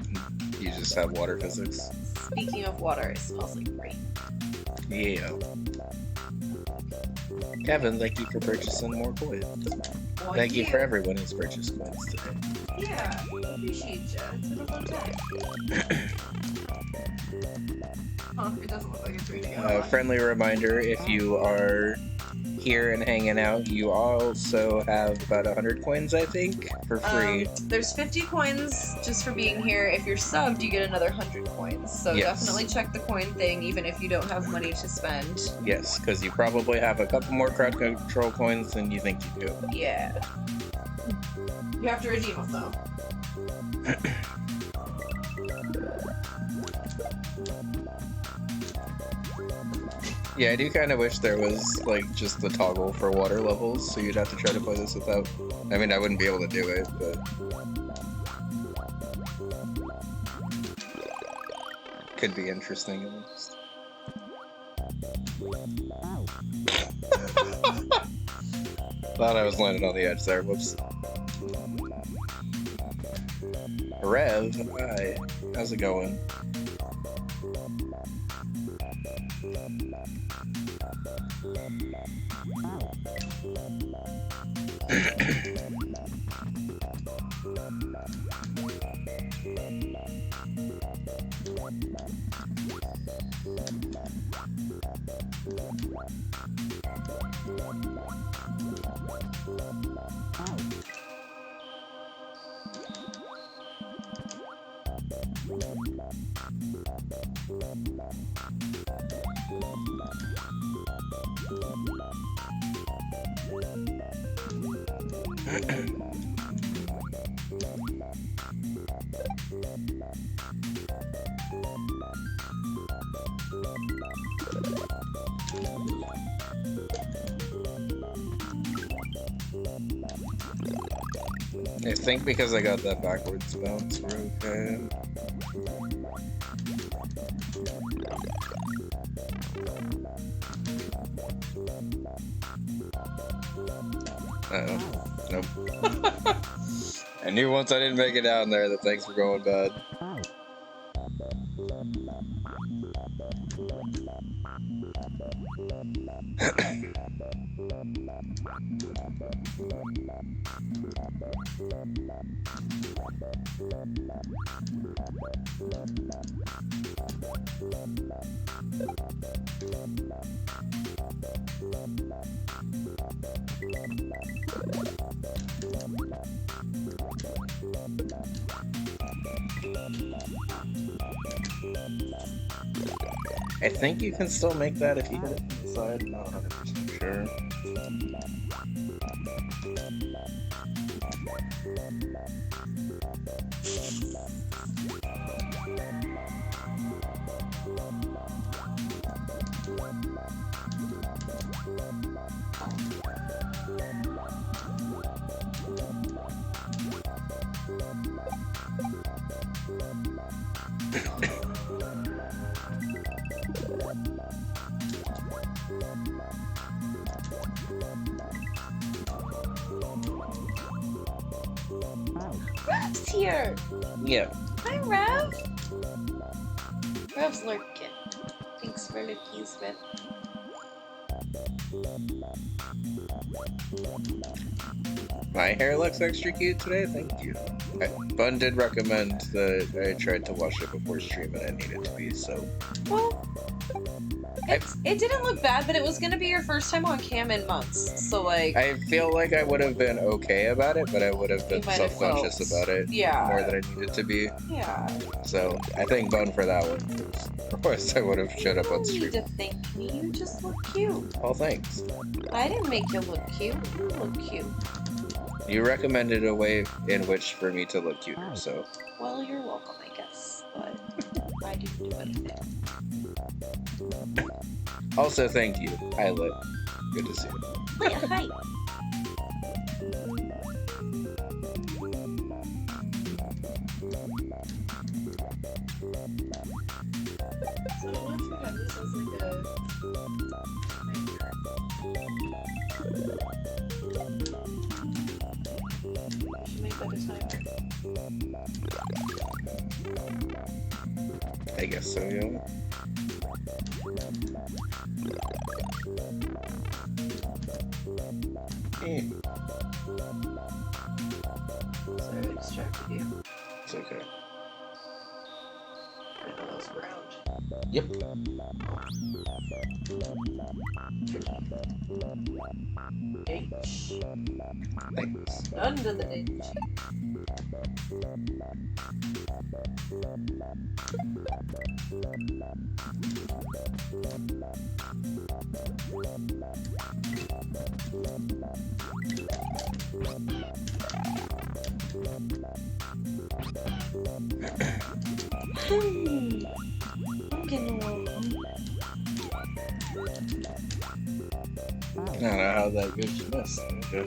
You just have water physics. Speaking of water, it smells like rain. Yeah. Kevin, thank you for purchasing more coins. Well, Thank you for everyone who's purchased coins today. Yeah, I appreciate you. It's been a fun day. Huh, it doesn't look like it's raining at all. Friendly reminder, if you are here and hanging out, you also have about 100 coins, I think, for free. There's 50 coins just for being here. If you're subbed, you get another 100 coins. So Yes. definitely check the coin thing, even if you don't have money to spend. Yes, because you probably have a couple more crowd control coins than you think you do. Yeah. You have to redeem them, though. Yeah, I do kind of wish there was, like, just the toggle for water levels, so you'd have to try to play this without... I mean, I wouldn't be able to do it, but... Could be interesting, at least. Thought I was landing on the edge there, whoops. Rev, hi. How's it going? I think because I got that backwards bounce, we're okay. Uh-oh. Nope. I knew once I didn't make it down there that things were going bad. I think you can still make that if you hit it from the side. I'm not 100% sure. Rav's here! Yeah. Hi, Rav! Rav's lurking. Thanks for lurkies, Rav. My hair looks extra cute today, thank you. Bun did recommend that I tried to wash it before stream and I need it to be, so... Well, it didn't look bad, but it was gonna be your first time on cam in months, so like... I feel like I would have been okay about it, but I would have been self-conscious about it more than I needed to be. Yeah. So, I thank Bun for that one, otherwise I would have showed up on stream. You don't need to thank me, you just look cute. Oh, thanks. I didn't make you look cute, you look cute. You recommended a way in which for me to look cuter, so... Well, you're welcome, I guess, but I didn't do anything. Also, thank you. Hi, Lit. Good to see you. Yeah, hi. So I don't know if you have this as like a... Should make that a timer. I guess so, yeah. Sorry, I distracted you. It's okay. I know that was ground. Yep. H. Thanks. Under the H. I'm getting warm. I don't know how that goes to this. Okay.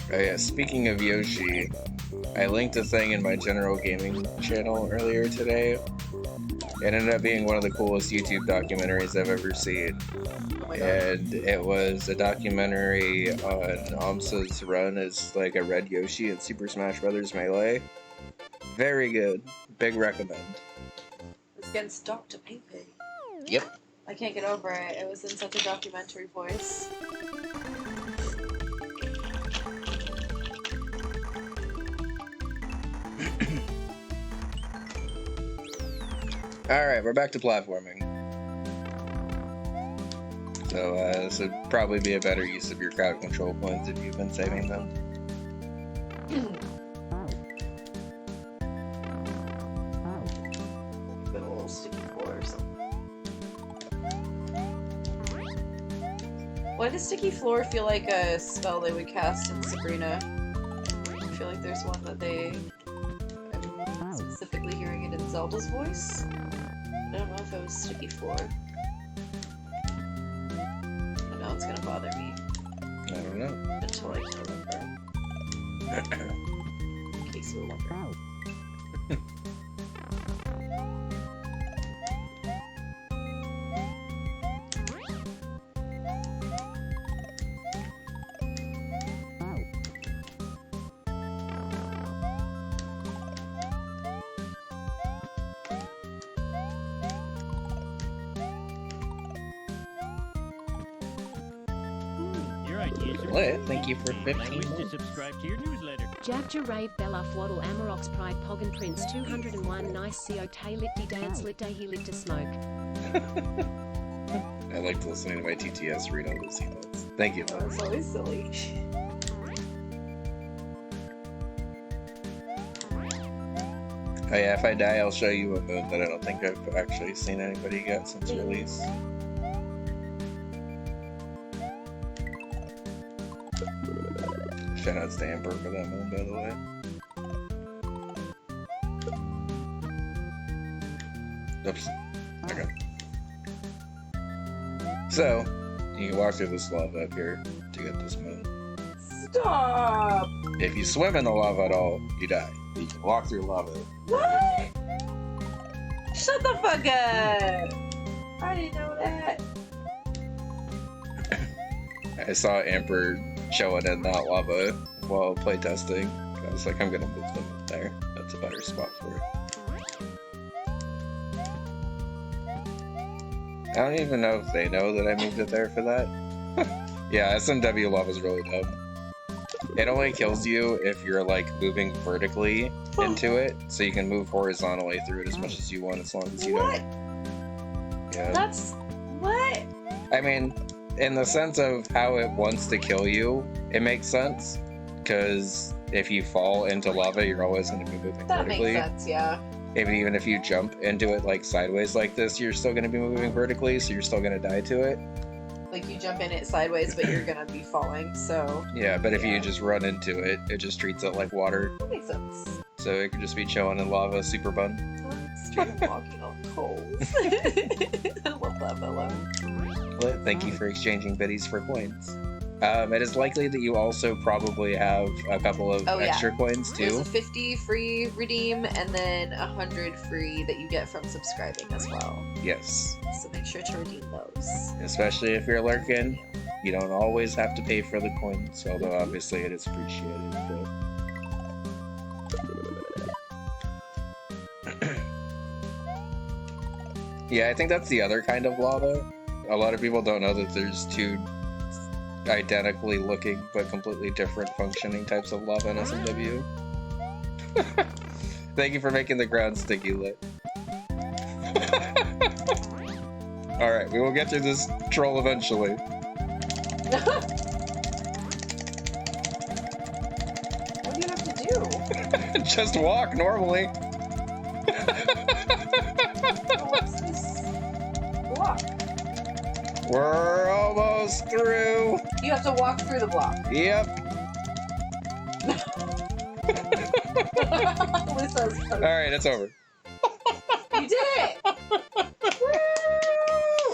Oh yeah, speaking of Yoshi, I linked a thing in my general gaming channel earlier today. It ended up being one of the coolest YouTube documentaries I've ever seen. Oh my god. And it was a documentary on Amsa's run as like a red Yoshi in Super Smash Bros. Melee. Very good. Big recommend. It's against Dr. Pepe. Yep. I can't get over it. It was in such a documentary voice. Alright, we're back to platforming. So, this would probably be a better use of your crowd control points if you've been saving them. Been a little sticky floor or something. Why does sticky floor feel like a spell they would cast in Sabrina? I feel like there's one that they... I'm specifically hearing it in Zelda's voice. I don't know if it was sticky floor. But now it's gonna bother me. I don't know. Until I can remember. In case you were wondering. Your ideas are Lit, thank you for I 15 wish to months. subscribe to your newsletter. Javja Rave Bella Fwaddle Amarox Pride Poggin Prince 201 Nice CO Tay Lipty Dance Lit Day He Lit to Smoke. I like listening to my TTS read all those emails. Thank you. Oh, it's always silly. Oh yeah, if I die, I'll show you a moon that I don't think I've actually seen anybody get since release. Shoutouts to Amber for that moon, by the way. Oops. Okay. So, you can walk through this lava up here to get this moon. Stop! If you swim in the lava at all, you die. You can walk through lava. What? Shut the fuck up! I didn't know that. I saw Amber showing in that lava while playtesting. I was like, I'm gonna move them up there. That's a better spot for it. I don't even know if they know that I moved it there for that. Yeah, SMW lava's really dumb. It only kills you if you're like moving vertically into it, so you can move horizontally through it as much as you want as long as you What? don't. Yeah. That's... What? I mean, in the sense of how it wants to kill you, it makes sense. Because if you fall into lava, you're always going to be moving That vertically. makes sense, yeah. Even if you jump into it like sideways like this, you're still going to be moving vertically, so you're still going to die to it. Like, you jump in it sideways, but you're gonna be falling, so... Yeah, but if you just run into it, it just treats it like water. That makes sense. So it could just be chilling in lava, super bun. Straight walking on coals. I love that fellow. Well, thank you for exchanging biddies for coins. It is likely that you also probably have a couple of extra coins There's too. a 50 free redeem and then 100 free that you get from subscribing as well. Yes. So make sure to redeem those. Especially if you're lurking, you don't always have to pay for the coins, although obviously it is appreciated. But... yeah, I think that's the other kind of lava. A lot of people don't know that there's two identically looking but completely different functioning types of lava in SMW. Thank you for making the ground sticky lit. Alright, we will get through this troll eventually. What do you have to do? Just walk normally. What's this block? We're almost through. You have to walk through the block. Yep. Lissa's Alright, it's over. You did it! Woo!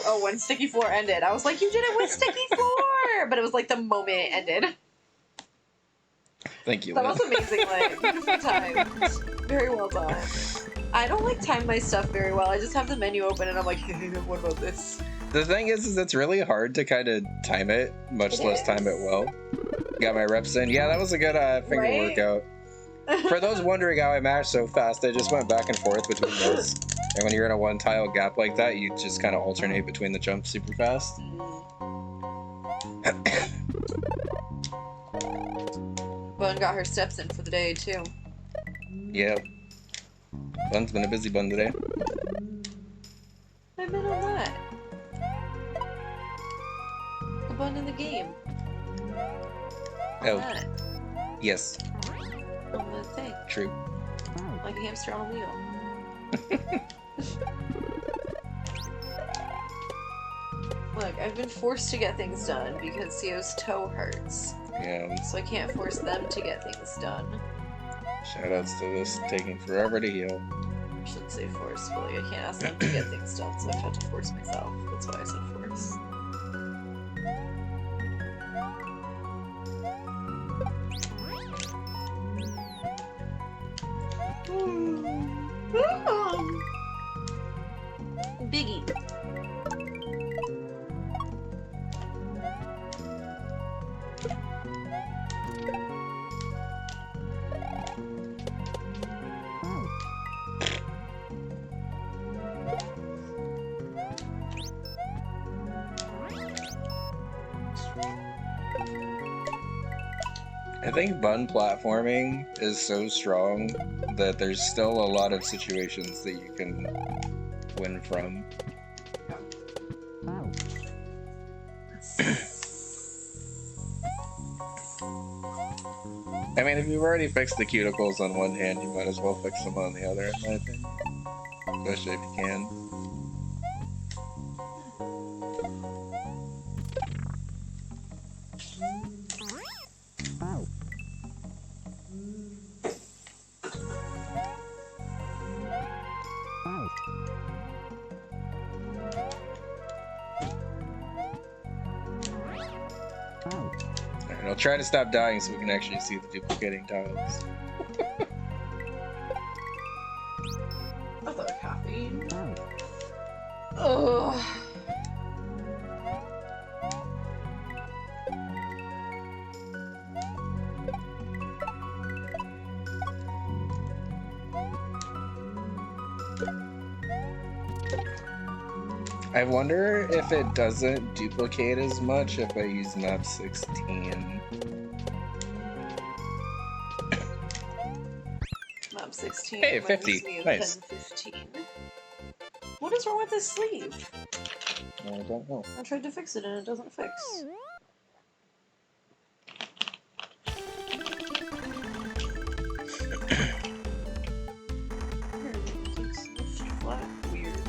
Oh, when Sticky Floor ended, I was like, you did it with Sticky Floor! But it was like the moment it ended. Thank you. That Lynn. was amazing, like, beautiful time. Very well done. I don't like time my stuff very well. I just have the menu open and I'm like, hey, what about this? The thing is it's really hard to kind of time it, much less time it well. Got my reps in. Yeah, that was a good finger workout. For those wondering how I mashed so fast, I just went back and forth between those. And when you're in a one tile gap like that, you just kind of alternate between the jumps super fast. Bun got her steps in for the day, too. Yeah. Bun's been a busy bun today. I meant on that. The bun in the game. On that. Yes. On the thing. True. Like a hamster on a wheel. Look, I've been forced to get things done because Sio's toe hurts. Yeah. So I can't force them to get things done. Shoutouts to this taking forever to heal. I shouldn't say forcefully. I can't ask them to get things done, so I've had to force myself. That's why I said force. Biggie. I think bun platforming is so strong that there's still a lot of situations that you can win from. I mean, if you've already fixed the cuticles on one hand, you might as well fix them on the other, in my opinion. Especially if you can. Alright, I'll try to stop dying so we can actually see the duplicating tiles. I thought caffeine. Ugh. I wonder if it doesn't duplicate as much if I use map 16. Map 16. Hey, reminds 50. me of Nice. Pen 15. What is wrong with this sleeve? I don't know. I tried to fix it and it doesn't fix. It's flat. Weird.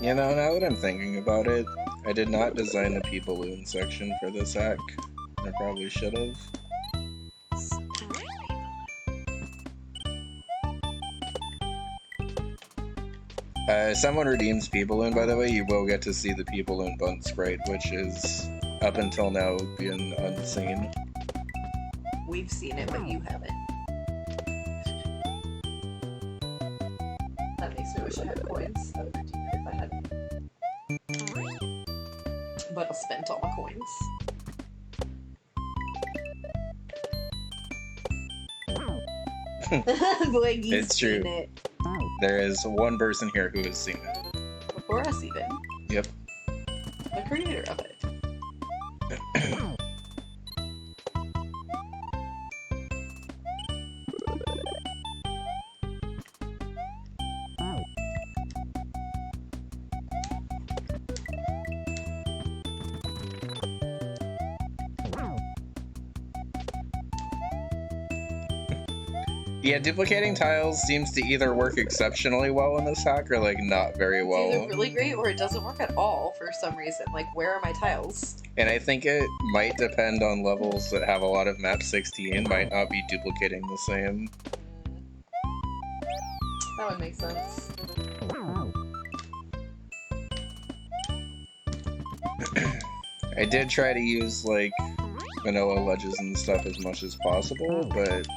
You know, now that I'm thinking about it, I did not design the P-Balloon section for this hack. I probably should have. Someone redeems P-Balloon, by the way, you will get to see the P-Balloon Bun sprite, which is, up until now, been unseen. We've seen it, but you haven't. That makes me wish I had coins. I would redeem it if I had. But I spent all my coins. Like, you've It's true. seen it There is one person here who has seen it. before us, even. Yep. The creator of it. Yeah, duplicating tiles seems to either work exceptionally well in this hack or, like, not very It's well. either really great or it doesn't work at all for some reason. Like, where are my tiles? And I think it might depend on levels that have a lot of map 16, might not be duplicating the same. That would make sense. I did try to use, like, vanilla ledges and stuff as much as possible, but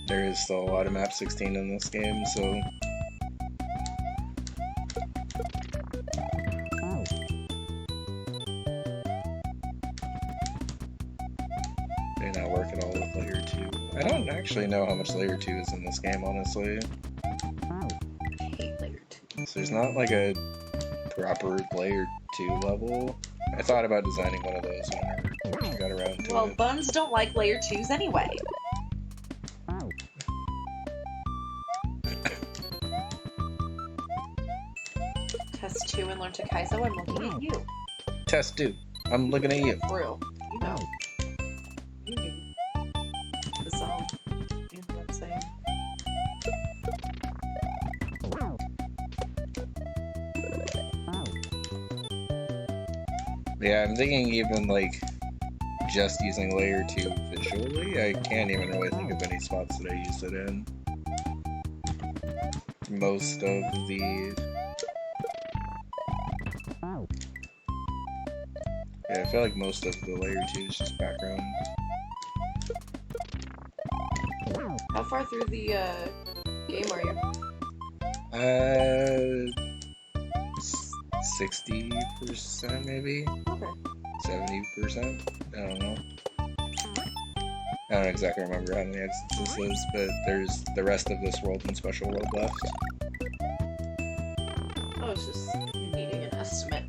there is still a lot of map 16 in this game, so... May not work at all with layer 2. I don't actually know how much layer 2 is in this game, honestly. I hate layer 2. So there's not, like, a proper layer 2 level. I thought about designing one of those when I got around to Well, it. buns don't like layer 2s anyway. Test 2 and learn to Kaizo, I'm looking at you. Test 2. I'm looking at you. For real. You know. You knew. The song. You know what I'm saying? Yeah, I'm thinking even, like, just using layer 2 visually, I can't even really think of any spots that I used it in. Most of the... Yeah, I feel like most of the layer 2 is just background. How far through the game are you? 60% maybe? Okay. 70%? I don't know. I don't exactly remember how many exits this is, but there's the rest of this world and special world left. I was just needing an estimate.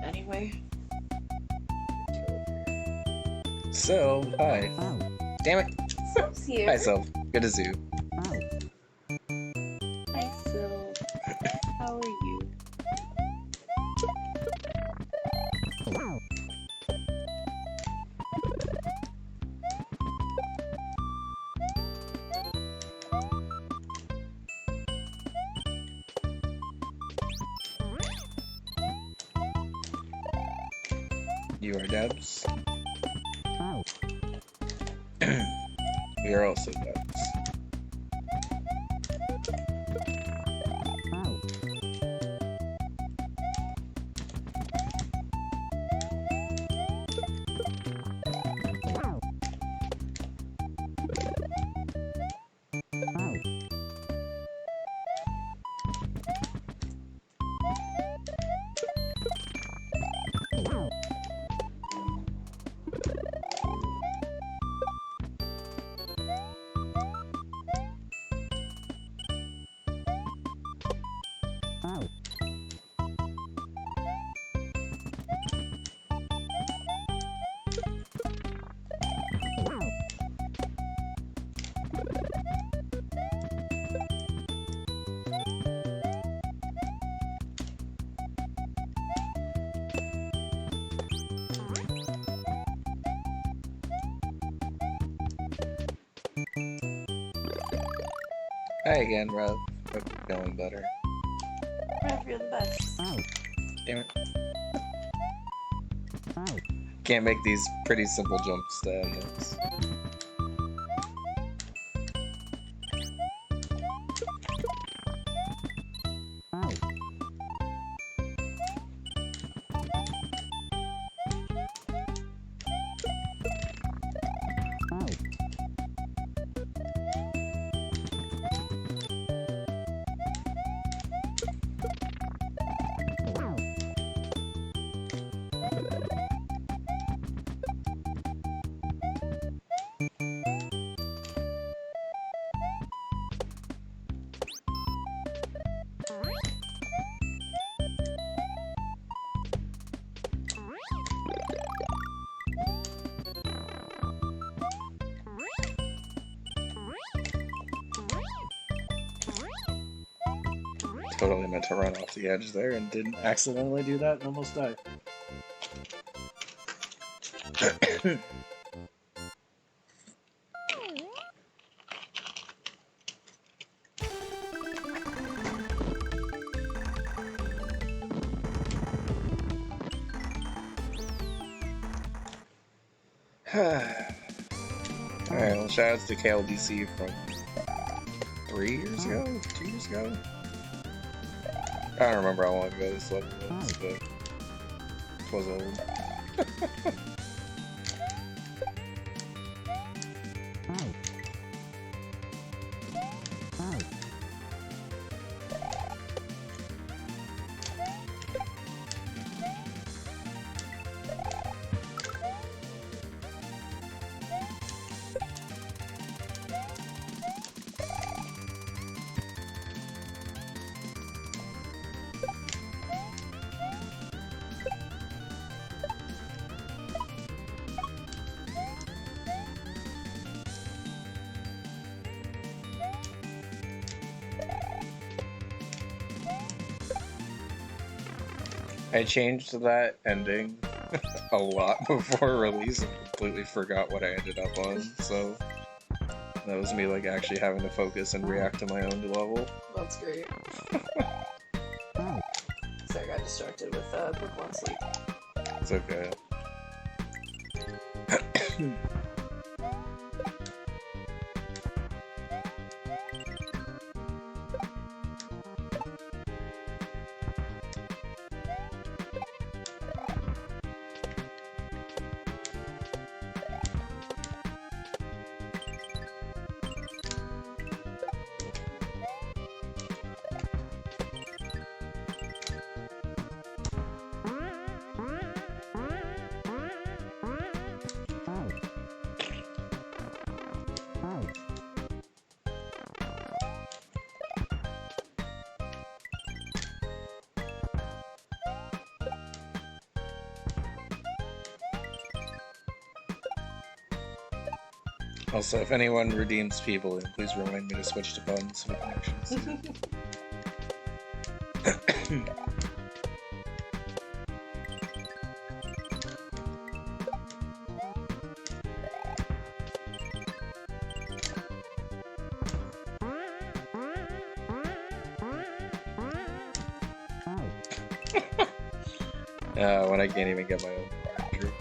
Anyway. So, hi. Damn it! Soap's here. Hi, Self. Good to see you. Hi, Soap. How are you? You are Debs. We are also Debs. Hi again, Rev. Hope you're feeling better. Rev, you're the best. Damn it. Can't make these pretty simple jumps to end this. Totally meant to run off the edge there and didn't accidentally do that and almost died. Alright, well, shoutouts to KLBC from 3 years ago? 2 years ago? I don't remember how long ago this level was, but it was old. I changed that ending a lot before release and completely forgot what I ended up on, so that was me like actually having to focus and react to my own level. That's great. Sorry, I got distracted with Pokemon Sleep. It's okay. Also, if anyone redeems people, then please remind me to switch to buns for connections. When I can't even get my own character.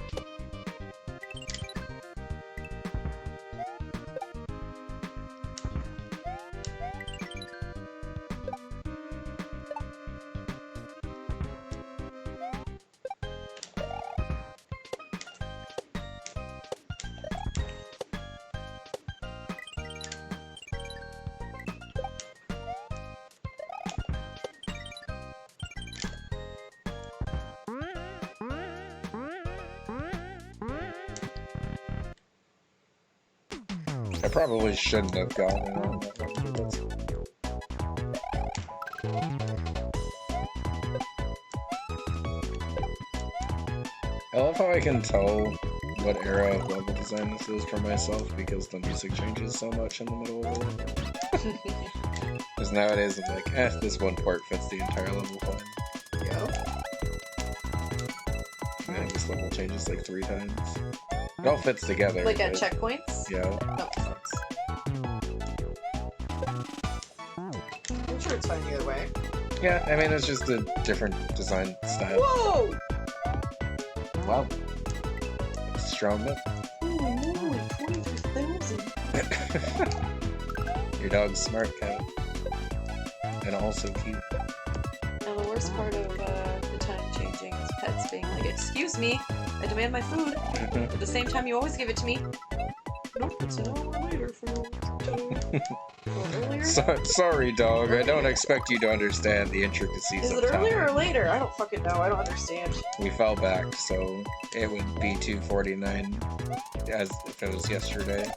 I probably shouldn't have gotten it on that one, but that's... I love how I can tell what era of level design this is for myself because the music changes so much in the middle of it. Because nowadays I'm like, this one part fits the entire level fine. Yeah. And then this level changes like 3 times. It all fits together. Like at but... checkpoints? Yeah. That makes sense. I'm sure it's fine either way. Yeah, I mean, it's just a different design style. Whoa! Wow. It's strong enough. Oh no, like 23,000. Your dog's smart, cat. And also cute. Now the worst part of the time changing is pets being like, excuse me, I demand my food. At the same time, you always give it to me. Nope, it's an hour later for you. Earlier? Sorry, dog. I don't expect you to understand the intricacies Is of it earlier time. or later? I don't fucking know. I don't understand. We fell back, so it would be 2:49 as if it was yesterday.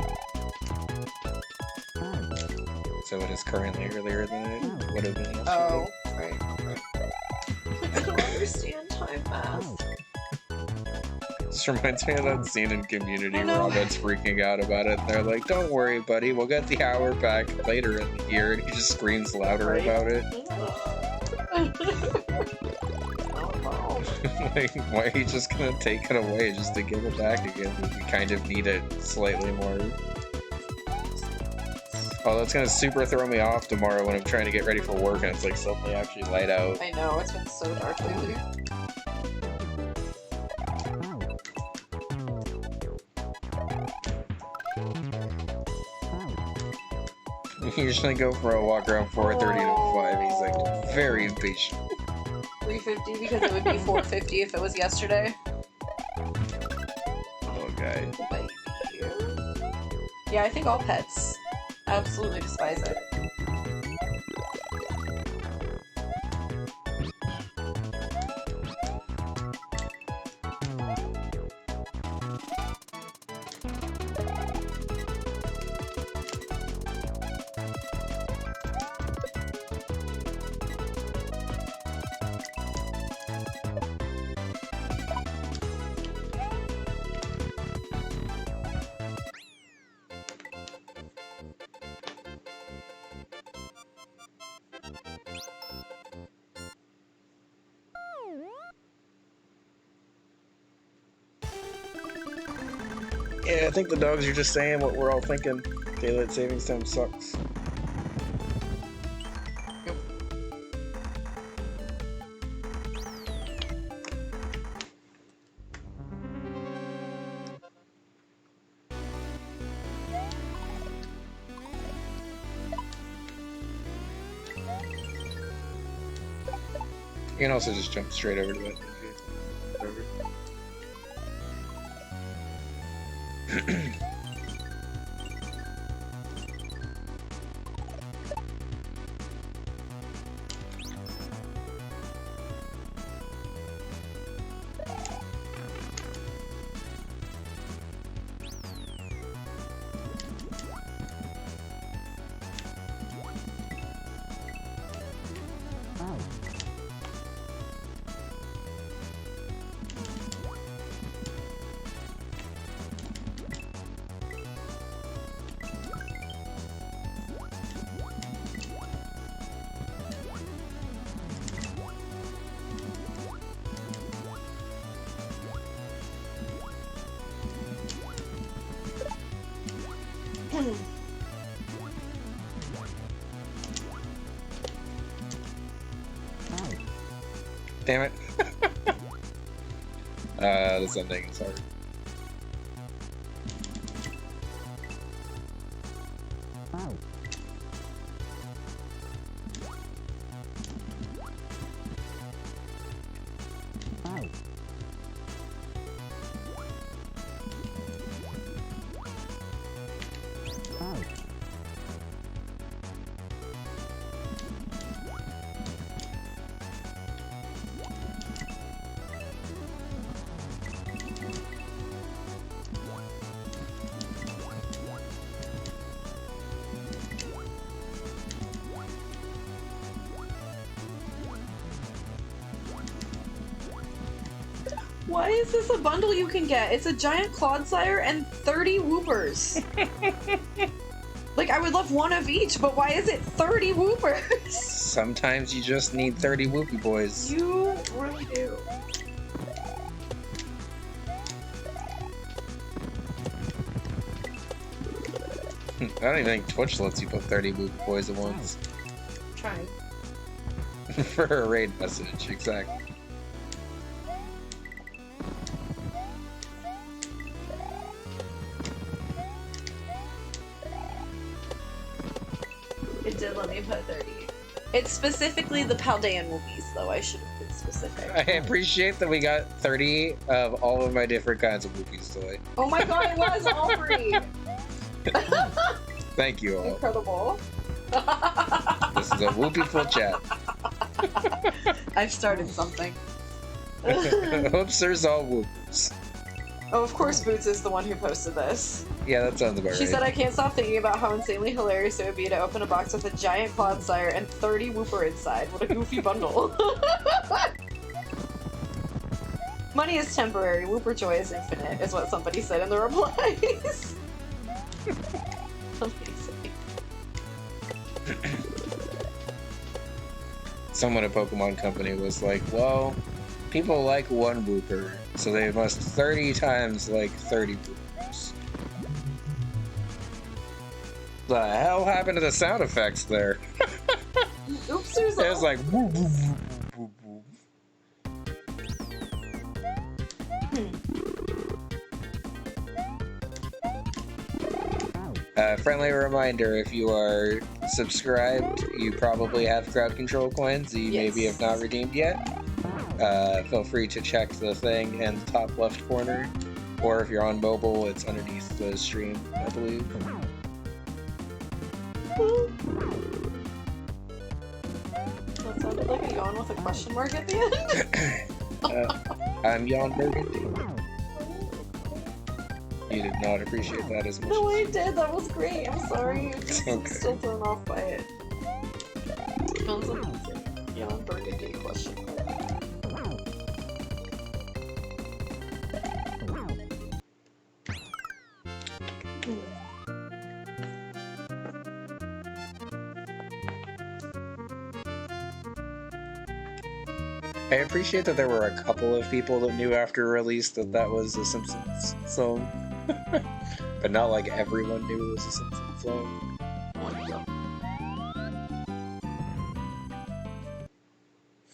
So it is currently earlier than it would have been yesterday. Oh, right. I don't understand time math. This reminds me of that scene in Community I where know. Robin's freaking out about it. And they're like, "Don't worry, buddy. We'll get the hour back later in the year." And he just screams louder Right? about it. Oh, Like, why are you just gonna take it away just to give it back again? We kind of need it slightly more. Oh, that's gonna super throw me off tomorrow when I'm trying to get ready for work and it's like suddenly actually light out. I know, it's been so dark lately. We usually go for a walk around 4:30 to 5. He's like very impatient. 350 because it would be 450 if it was yesterday. Oh, guy. Baby. Yeah, I think all pets absolutely despise it. Yeah, I think the dogs are just saying what we're all thinking. Daylight savings time sucks. You can also just jump straight over to that. Whatever. Damn it. This ending is hard. Why is this a bundle you can get? It's a giant Clodsire and 30 Whoopers. Like, I would love one of each, but why is it 30 Whoopers? Sometimes you just need 30 Whoopie boys. You really do. I don't even think Twitch lets you put 30 Whoopie boys at once. I'm trying. For a raid message, exactly. It did let me put 30. It's specifically the Paldean Whoopies, though. I should have been specific. I appreciate that we got 30 of all of my different kinds of Whoopies today. Oh my god, it was all free! Thank you all. Incredible. This is a Whoopie-ful chat. I've started something. Hoopsers all Whoopers. Oh, of course Boots is the one who posted this. Yeah, that sounds about She right. said, I can't stop thinking about how insanely hilarious it would be to open a box with a giant Clodsire and 30 Whooper inside. What a goofy bundle. Money is temporary, Whooper joy is infinite, is what somebody said in the replies. Amazing. Someone at Pokemon Company was like, well, people like one Whooper, so they must 30 times like 30 Whoopers. The hell happened to the sound effects there? Oops, there's It was like woo, woo, woo, woo, woo. Friendly reminder, if you are subscribed, you probably have crowd control coins that you maybe have not redeemed yet. Feel free to check the thing in the top left corner, or if you're on mobile, it's underneath the stream, I believe. That sounded like a yawn with a question mark at the end. I'm Jan Burgundy. You did not appreciate that as much. No, I did. That was great. I'm sorry. I'm just Okay. still thrown off by it. Sounds amazing. Jan Burgundy question mark. I appreciate that there were a couple of people that knew after release that that was a Simpsons song. But not like everyone knew it was a Simpsons song.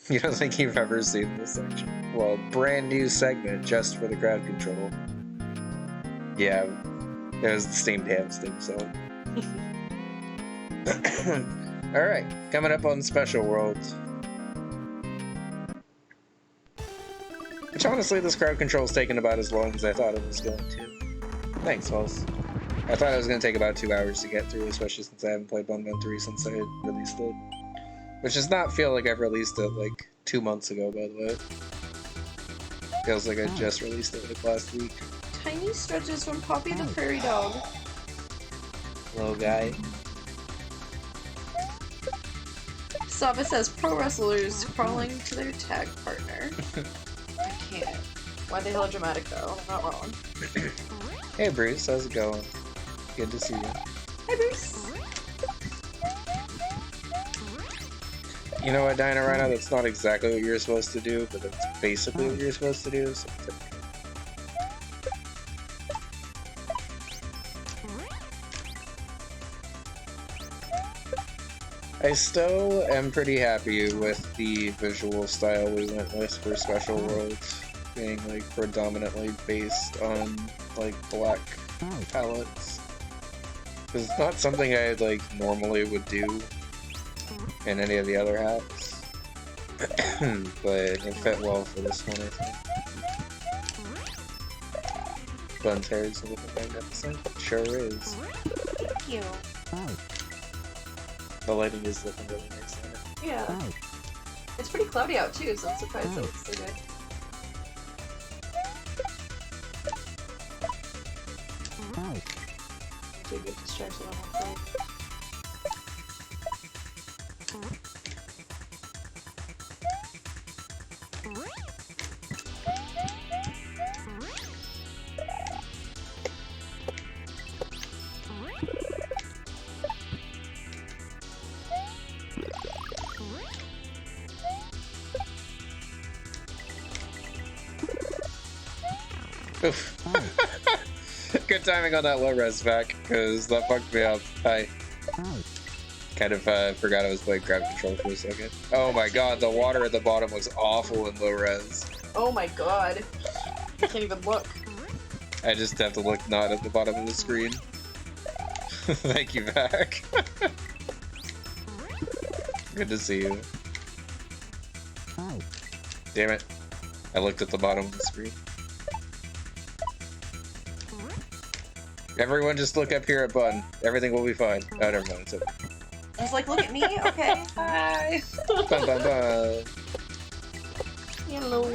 You don't think you've ever seen this section? Well, brand new segment just for the crowd control. Yeah, it was the Steamed Hams theme song. Alright, coming up on Special Worlds. Which honestly, this crowd control's taken about as long as I thought it was going to. Thanks, Pulse. I thought it was going to take about 2 hours to get through, especially since I haven't played Bunbun 3 since I had released it. Which does not feel like I've released it like 2 months ago, by the way. Feels like I just released it like last week. Tiny stretches from Poppy the Prairie Dog. Little guy. Saba says pro wrestlers crawling to their tag partner. I can't. Why the hell dramatic though? I'm not wrong. Hey Bruce, how's it going? Good to see you. Hi Bruce. You know what, Dinah, right now that's not exactly what you're supposed to do, but that's basically what you're supposed to do, so it's okay. I still am pretty happy with the visual style we went with for Special Worlds, being like predominantly based on like black palettes. Because it's not something I like normally would do in any of the other hats, but it fit well for this one, I think. Bun's hair is looking magnificent. Sure is. Thank you. The lighting is looking really nice on it. Yeah. It's pretty cloudy out too, so I'm surprised it looks so good. Do a good distraction on my phone. Oof. Good timing on that low res back, because that fucked me up. I kind of forgot I was playing grab control for a second. Oh my god, the water at the bottom was awful in low res. Oh my god. I can't even look. I just have to look not at the bottom of the screen. Thank you, Vac. Good to see you. Damn it. I looked at the bottom of the screen. Everyone just look up here at Bun. Everything will be fine. Oh, never mind. It's okay. I was like, look at me? Okay. Hi. Bun, bun, bun. Hello.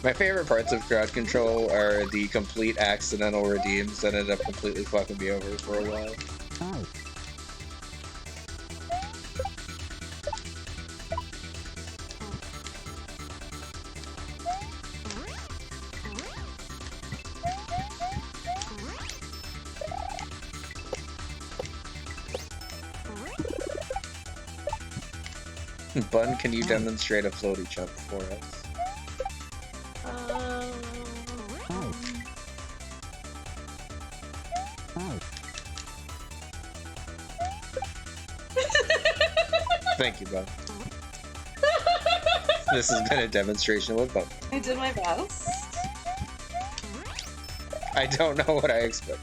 My favorite parts of crowd control are the complete accidental redeems that ended up completely fucking me over for a while. Bun, can you demonstrate a floaty jump for us? Thank you, Bun. This has been a demonstration with Bun. I did my best. I don't know what I expected.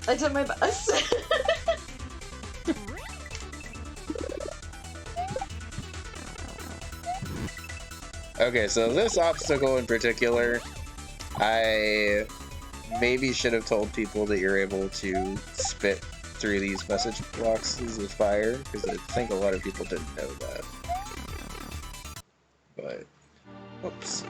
I did my best. Okay, so this obstacle in particular, I maybe should have told people that you're able to spit through these message boxes with fire, because I think a lot of people didn't know that. But, oops.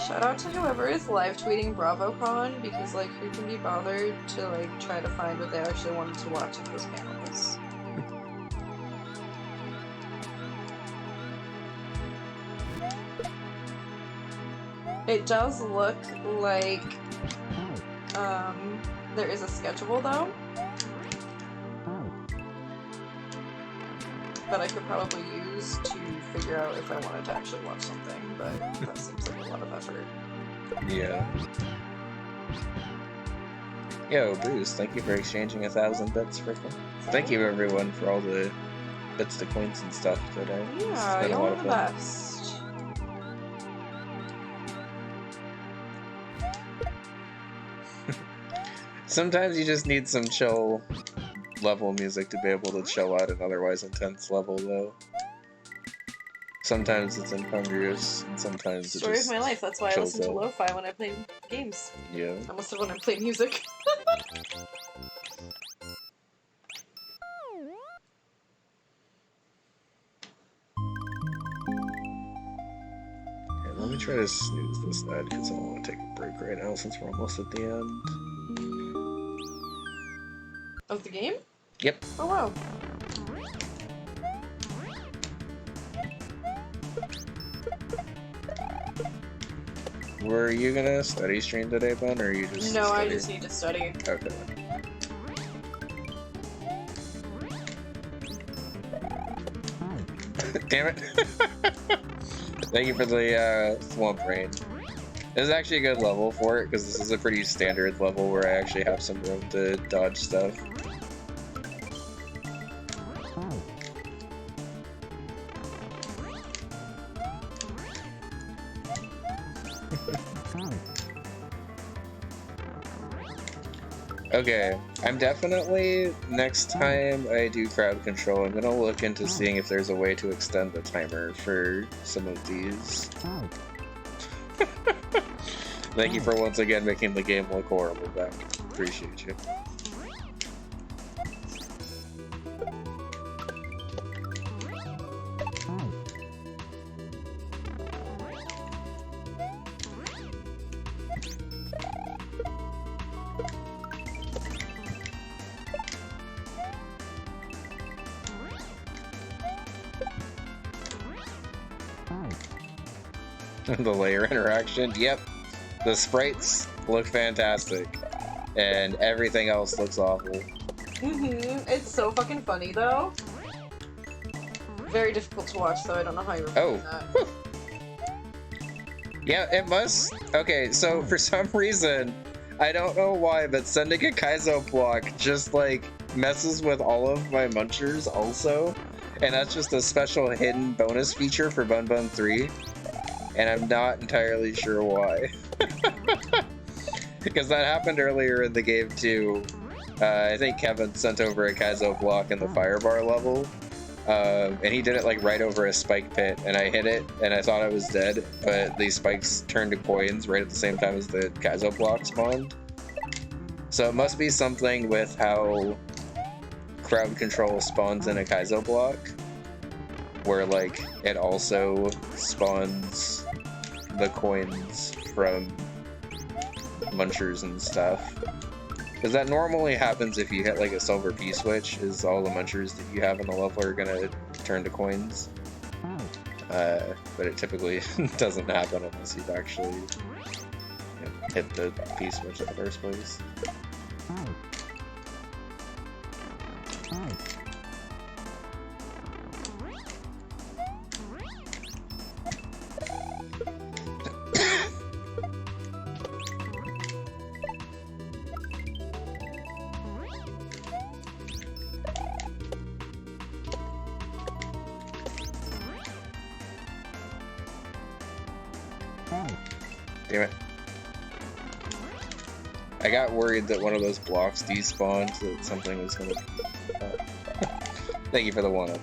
Shout out to whoever is live tweeting BravoCon, because like who can be bothered to like try to find what they actually wanted to watch at those panels. It does look like there is a schedule though. That I could probably use to figure out if I wanted to actually watch something, but that seems like a lot of effort. Yeah. Yo, Bruce, thank you for exchanging 1,000 bits, freaking. Thank you, everyone, for all the bits to coins and stuff today. Yeah, y'all are the best. Sometimes you just need some chill level music to be able to chill out an otherwise intense level, though. Sometimes it's incongruous, and sometimes Story of my life, that's why I listen to out. lo-fi when I play games. Yeah. I must have when I play music. Okay, let me try to snooze this ad, because I don't want to take a break right now since we're almost at the end. Of the game? Yep. Oh wow. Were you gonna study stream today, Bun, or are you just No, I study? just need to study. Okay. Damn it. Thank you for the Swamp Rain. This is actually a good level for it, because this is a pretty standard level where I actually have some room to dodge stuff. Okay, I'm definitely, next time I do crowd control, I'm gonna look into seeing if there's a way to extend the timer for some of these. Thank you for once again making the game look horrible, Beck. Appreciate you. The layer interaction, yep. The sprites look fantastic, and everything else looks awful. It's so fucking funny though. Very difficult to watch, though. I don't know how you remember that. Yeah, it must. Okay, so for some reason, I don't know why, but sending a Kaizo block just like messes with all of my munchers also, and that's just a special hidden bonus feature for Bunbun 3. And I'm not entirely sure why. Because that happened earlier in the game too. I think Kevin sent over a Kaizo block in the Firebar level. And he did it like right over a spike pit, and I hit it, and I thought I was dead, but the spikes turned to coins right at the same time as the Kaizo block spawned. So it must be something with how crowd control spawns in a Kaizo block, where like it also spawns the coins from munchers and stuff. Because that normally happens if you hit like a silver P-switch, is all the munchers that you have in the level are gonna turn to coins. But it typically doesn't happen unless you've actually hit the P-switch in the first place. Damn it. I got worried that one of those blocks despawned, that something was gonna... Thank you for the one-up.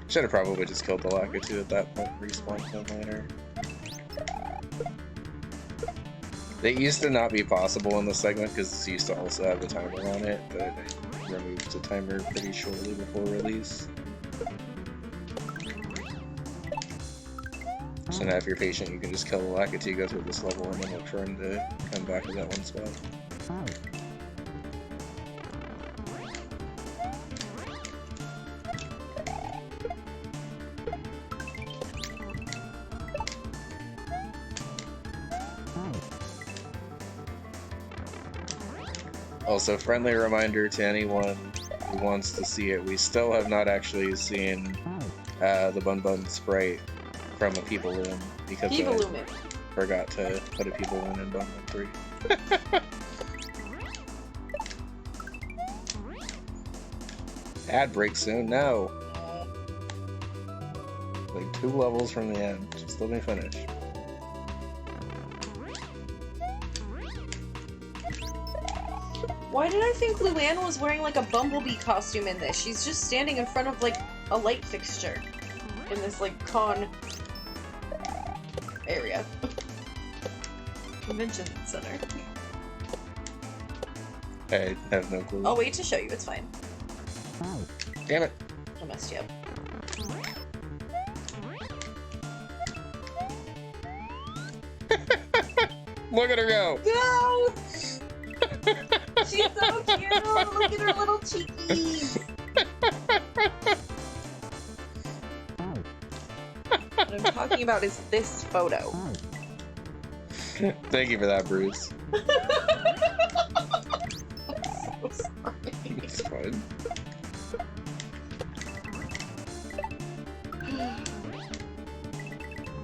Should have probably just killed the Lakitu at that point, respawned them later. It used to not be possible in the segment because it used to also have a timer on it, but I removed the timer pretty shortly before release. So now if you're patient, you can just kill the Lakitu, go through this level, and then look for him to come back to that one spot. Also, friendly reminder to anyone who wants to see it, we still have not actually seen the Bunbun sprite from a People Loom, because I forgot to put a People Loom in Bunbun 3. Ad break soon? No! Like 2 levels from the end. Just let me finish. Why did I think Luann was wearing like a bumblebee costume in this? She's just standing in front of like a light fixture in this like con area. Convention center. I have no clue. I'll wait to show you, it's fine. Damn it. I messed you up. Look at her go! No! She's so cute! Look at her little cheekies! What I'm talking about is this photo. Thank you for that, Bruce. I'm so sorry. It's fine.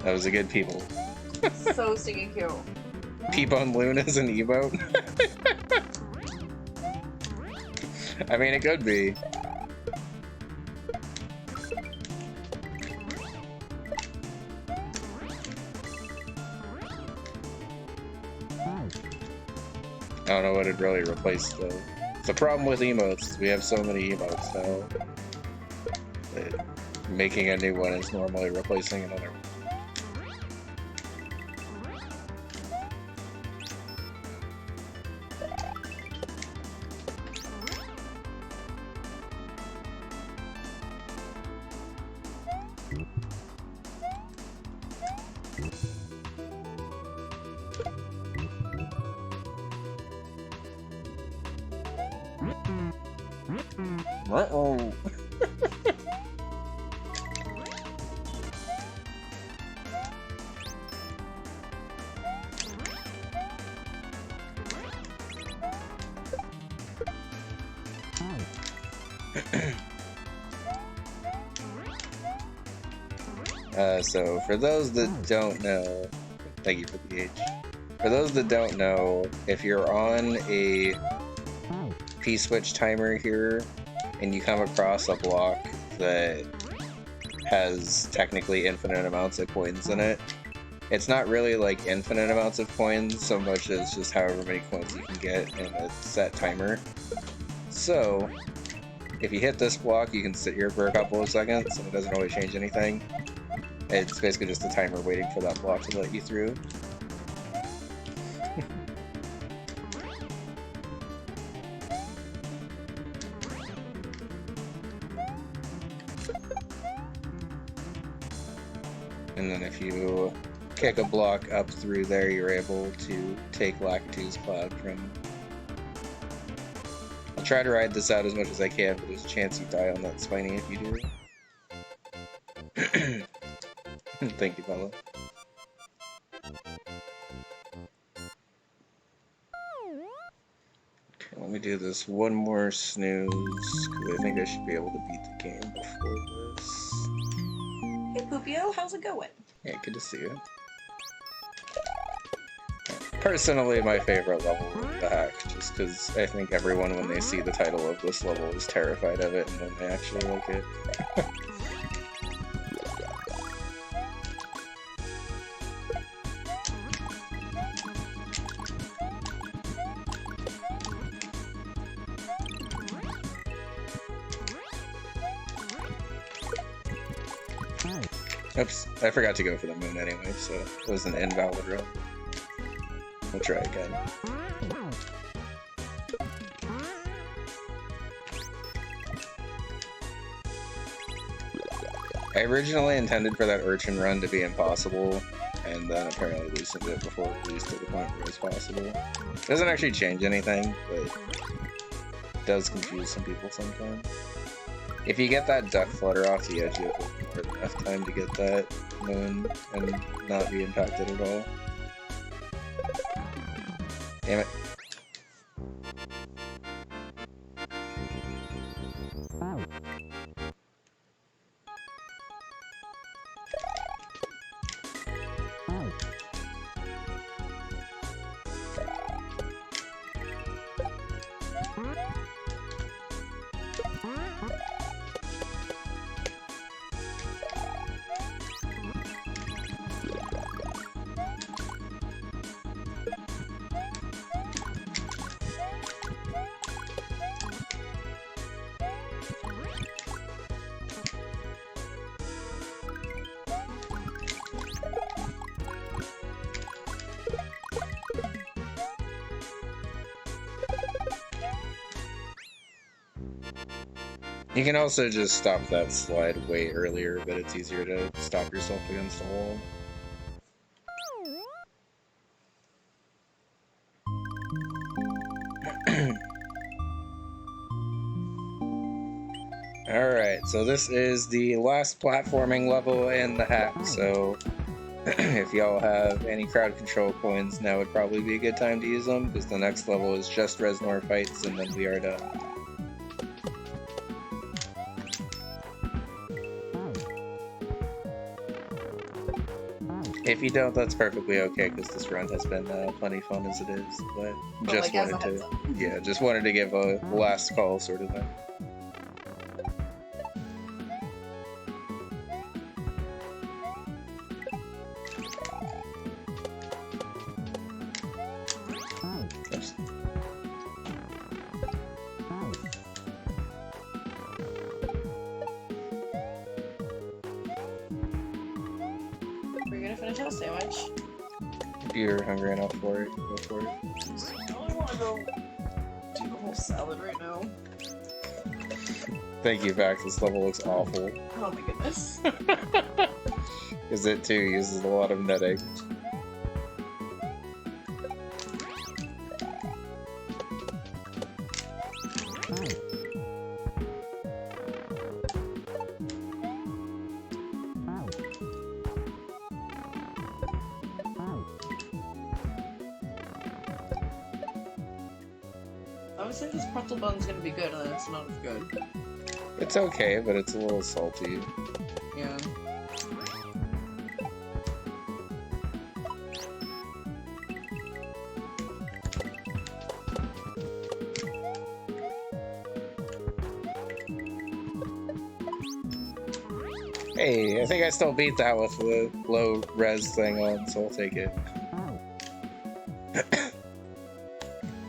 That was a good people. So stinking cute. Peep on Loon as an emote? I mean, it could be. I don't know what it'd really replace, though. The problem with emotes is we have so many emotes now that making a new one is normally replacing another one. Uh-oh. So for those that don't know, thank you for the H. For those that don't know, if you're on a P-switch timer here and you come across a block that has technically infinite amounts of coins in it, it's not really like infinite amounts of coins so much as just however many coins you can get in a set timer. So if you hit this block, you can sit here for a couple of seconds and it doesn't really change anything. It's basically just a timer waiting for that block to let you through. And then if you kick a block up through there, you're able to take Lactu's Cloud from... I'll try to ride this out as much as I can, but there's a chance you die on that spiny if you do. Thank you, Bella. Okay, let me do this one more snooze, because I think I should be able to beat the game before this. Hey Poopio, how's it going? Yeah, good to see you. Personally, my favorite level is the hack, just because I think everyone, when they see the title of this level, is terrified of it, and then they actually like it. Oops, I forgot to go for the moon anyway, so it was an invalid run. We'll try again. I originally intended for that urchin run to be impossible, and then apparently loosened it before it released to the point where it's possible. It doesn't actually change anything, but it does confuse some people sometimes. If you get that duck flutter off the edge, you have more than enough time to get that moon and not be impacted at all. Damn it. You can also just stop that slide way earlier, but it's easier to stop yourself against a wall. Alright, so this is the last platforming level in the hack, so if y'all have any crowd control coins, now would probably be a good time to use them, because the next level is just Reznor fights, and then we are done. If you don't, that's perfectly okay, because this run has been plenty fun as it is, but just like, wanted to, yeah, just wanted to give a last call sort of thing. Oops. We're gonna finish our sandwich. If you're hungry enough for it, go for it. I only want to go do the whole salad right now. Thank you, Vax. This level looks awful. Oh my goodness. Because it too uses a lot of netting. I would say this pretzel bun's gonna be good, and it's not as good. It's okay, but it's a little salty. Yeah. Hey, I think I still beat that with the low res thing on, so I'll take it.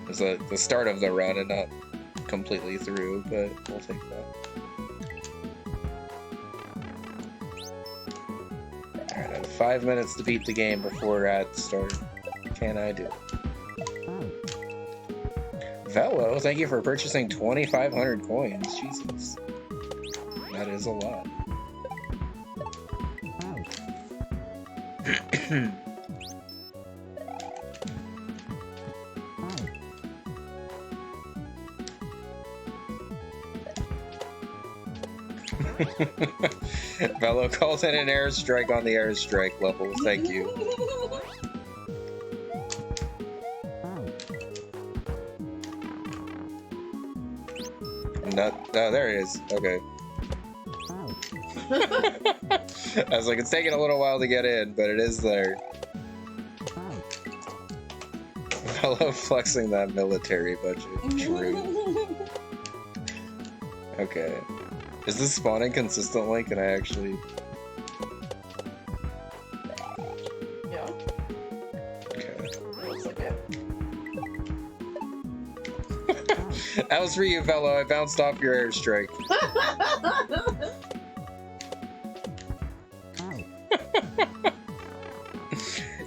It's the start of the run and not completely through, but we'll take that. Alright, I have 5 minutes to beat the game before ads start. What can I do? Velo, thank you for purchasing 2,500 coins. Jesus. That is a lot. Velo calls in an airstrike on the airstrike level. Thank you. No, there it is. Okay. I was like, it's taking a little while to get in, but it is there. Velo flexing that military budget. True. Okay. Is this spawning consistently? Can I actually... Yeah. Okay. It looks like it. That was for you, Velo. I bounced off your airstrike.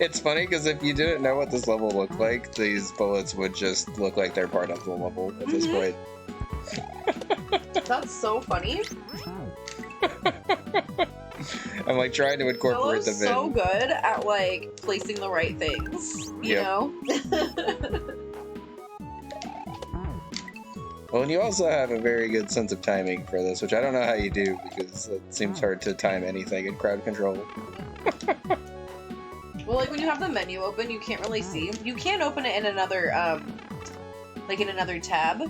It's funny because if you didn't know what this level looked like, these bullets would just look like they're part of the level at this point. That's so funny. I'm like trying to incorporate Velo's them in. so good at like placing the right things, you Yep. know? Well, and you also have a very good sense of timing for this, which I don't know how you do because it seems hard to time anything in crowd control. Well, like when you have the menu open, you can't really see. You can open it in another, like in another tab.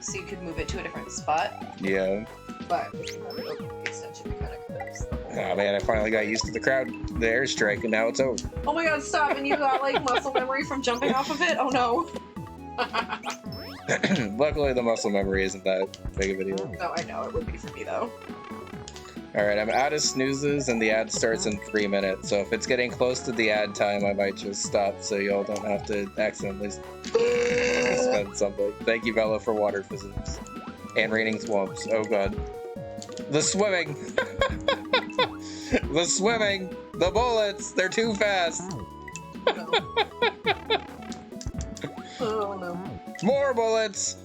So you could move it to a different spot. Yeah. But if you have it open the extension, it kind of covers the whole. Oh man, I finally got used to the airstrike, and now it's over. Oh my god, stop! And you got like muscle memory from jumping off of it? Oh no. Luckily, the muscle memory isn't that big of a deal. No, I know. It would be for me though. Alright, I'm out of snoozes, and the ad starts in 3 minutes, so if it's getting close to the ad time, I might just stop so y'all don't have to accidentally spend something. Thank you, Bella, for water physics. And raining swamps. Oh god. The swimming! The swimming! The bullets! They're too fast! No. Oh no. More bullets!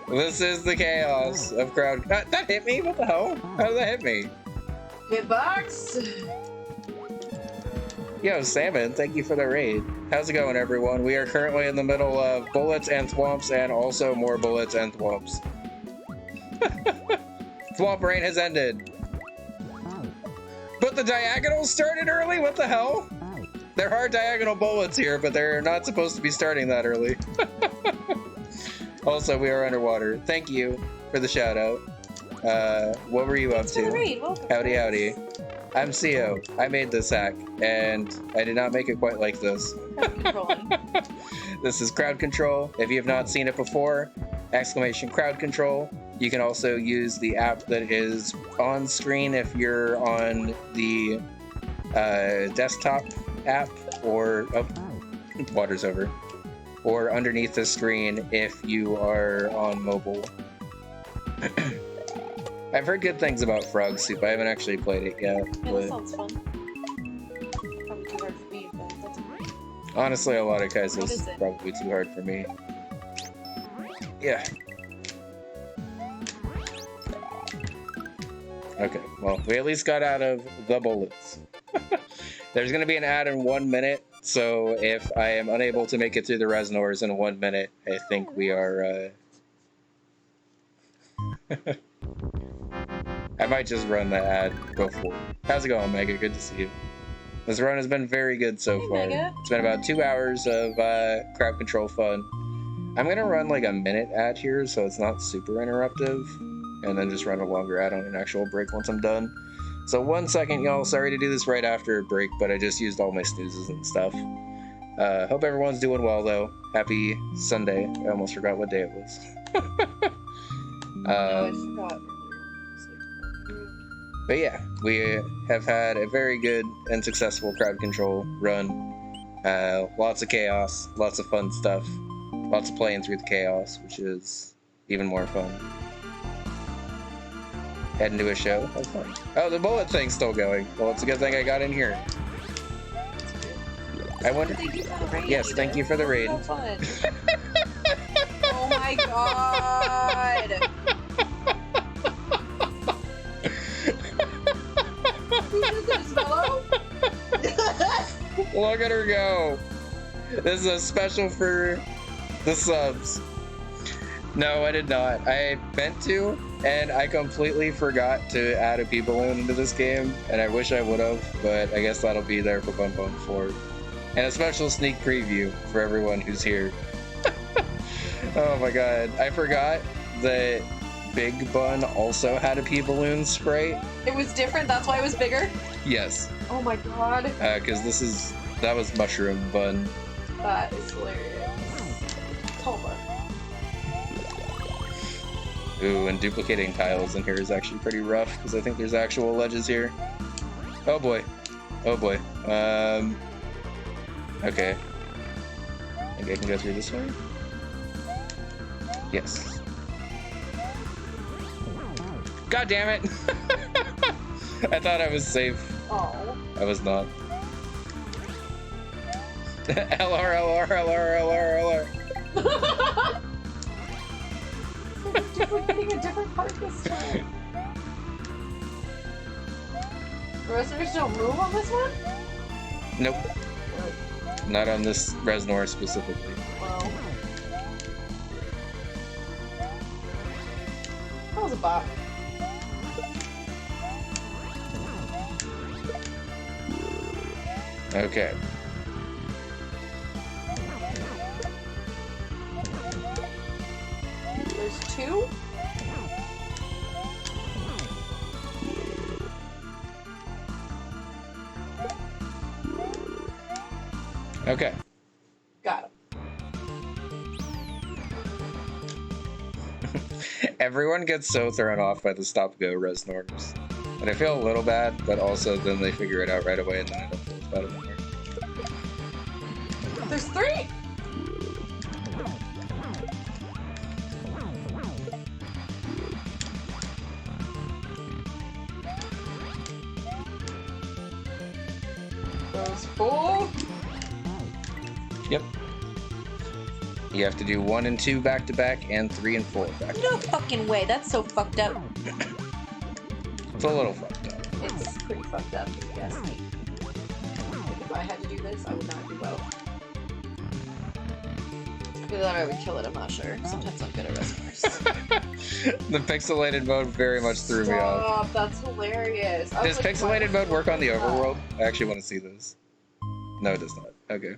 This is the chaos of crowd. That hit me? What the hell? How did that hit me? Hitbox. Yo, Salmon, thank you for the raid. How's it going, everyone? We are currently in the middle of bullets and thwomps, and also more bullets and thwomps. Thwomp rain has ended. But the diagonals started early? What the hell? There are diagonal bullets here, but they're not supposed to be starting that early. Also, we are underwater. Thank you for the shout out. What were you up to? Howdy, howdy. I'm CEO. I made this hack, and I did not make it quite like this. This is crowd control. If you have not seen it before, !crowd control. You can also use the app that is on screen if you're on the desktop app, or water's over, or underneath the screen if you are on mobile. I've heard good things about Frog Soup. I haven't actually played it yet. Yeah, that sounds fun. Probably too hard for me, but that's okay. Honestly, a lot of guys What is is it? probably too hard for me. Yeah. Okay, well, we at least got out of the bullets. There's gonna be an ad in 1 minute, so if I am unable to make it through the Resnors in 1 minute, I think we are, I might just run the ad before. How's it going, Mega? Good to see you. This run has been very good so far. Mega. It's been about 2 hours of crowd control fun. I'm gonna run like a minute ad here, so it's not super interruptive, and then just run a longer ad on an actual break once I'm done. So 1 second, y'all. Sorry to do this right after a break, but I just used all my snoozes and stuff. Hope everyone's doing well, though. Happy Sunday. I almost forgot what day it was. I forgot. But yeah, we have had a very good and successful crowd control run. Lots of chaos, lots of fun stuff, lots of playing through the chaos, which is even more fun. Heading to a show, have fun. Oh, the bullet thing's still going. Well, it's a good thing I got in here. I wonder. Thank you for the raid. Yes, thank you for the raid. So fun. Oh my god. Who did this, Mello? Look at her go. This is a special for the subs. No, I did not. I meant to, and I completely forgot to add a P-Balloon into this game, and I wish I would have, but I guess that'll be there for Bunbun 4. And a special sneak preview for everyone who's here. Oh my god. I forgot that Big Bun also had a P-Balloon spray. It was different, that's why it was bigger? Yes. Oh my god. Because that was Mushroom Bun. That is hilarious. Toma. Ooh, and duplicating tiles in here is actually pretty rough, because I think there's actual ledges here. Oh boy. Oh boy. Okay. I think I can go through this way? Yes. God damn it! I thought I was safe. Oh. I was not. LR, LR, LR, LR, LR. Duplicating a different part this time. The resonators don't move on this one? Nope. Not on this Resnor specifically. Wow. That was a bop. Okay. There's two? Okay. Got him. Everyone gets so thrown off by the stop-go Resnorms. And I feel a little bad, but also then they figure it out right away and then I don't feel as bad anymore. There's three! Those Yep. You have to do 1 and 2 back to back, and 3 and 4 back. No fucking way. That's so fucked up. It's a little fucked up. It's pretty fucked up, if you ask me. If I had to do this, I would not do well. I feel that I would kill it, I'm not sure. Sometimes I'm good at resumes. The pixelated mode very much threw me off. Stop, that's hilarious. Does pixelated mode work on the overworld? I actually want to see this. No, it does not. Okay.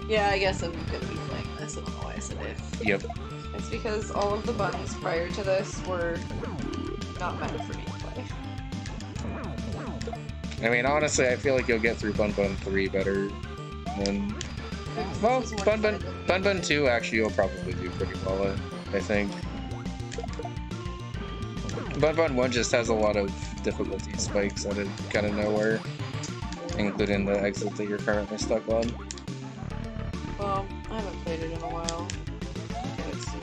Yeah, I guess I'm gonna be playing this. I don't know why I said it. Yep. It's because all of the buttons prior to this were not meant for me to play. I mean, honestly, I feel like you'll get through Bunbun 3 better than... Well, Bunbun 2 actually you'll probably do pretty well, I think. Bunbun 1 just has a lot of difficulty spikes out of kind of nowhere, including the exit that you're currently stuck on. Well, I haven't played it in a while. Get it soon.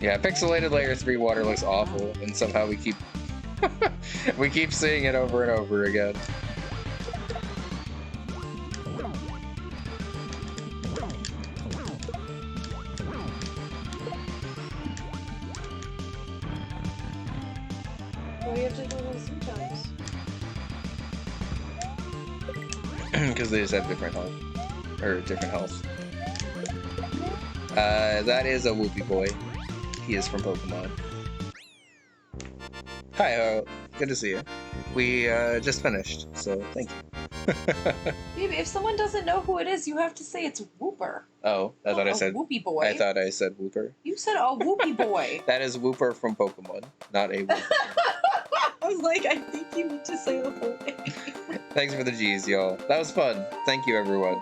Yeah, pixelated layer 3 water looks awful, and somehow we keep we keep seeing it over and over again. Well, you have to do this sometimes. Because they just have different health. Or different health. That is a Whoopie boy. He is from Pokemon. Hi, good to see you. We just finished, so thank you. Baby, if someone doesn't know who it is, you have to say it's Whooper. Oh, I thought I said Whoopie boy. I thought I said Whooper. You said a Whoopie boy. That is Whooper from Pokemon, not a Whooper. I was like, I think you need to say the whole thing. Thanks for the G's, y'all. That was fun. Thank you, everyone.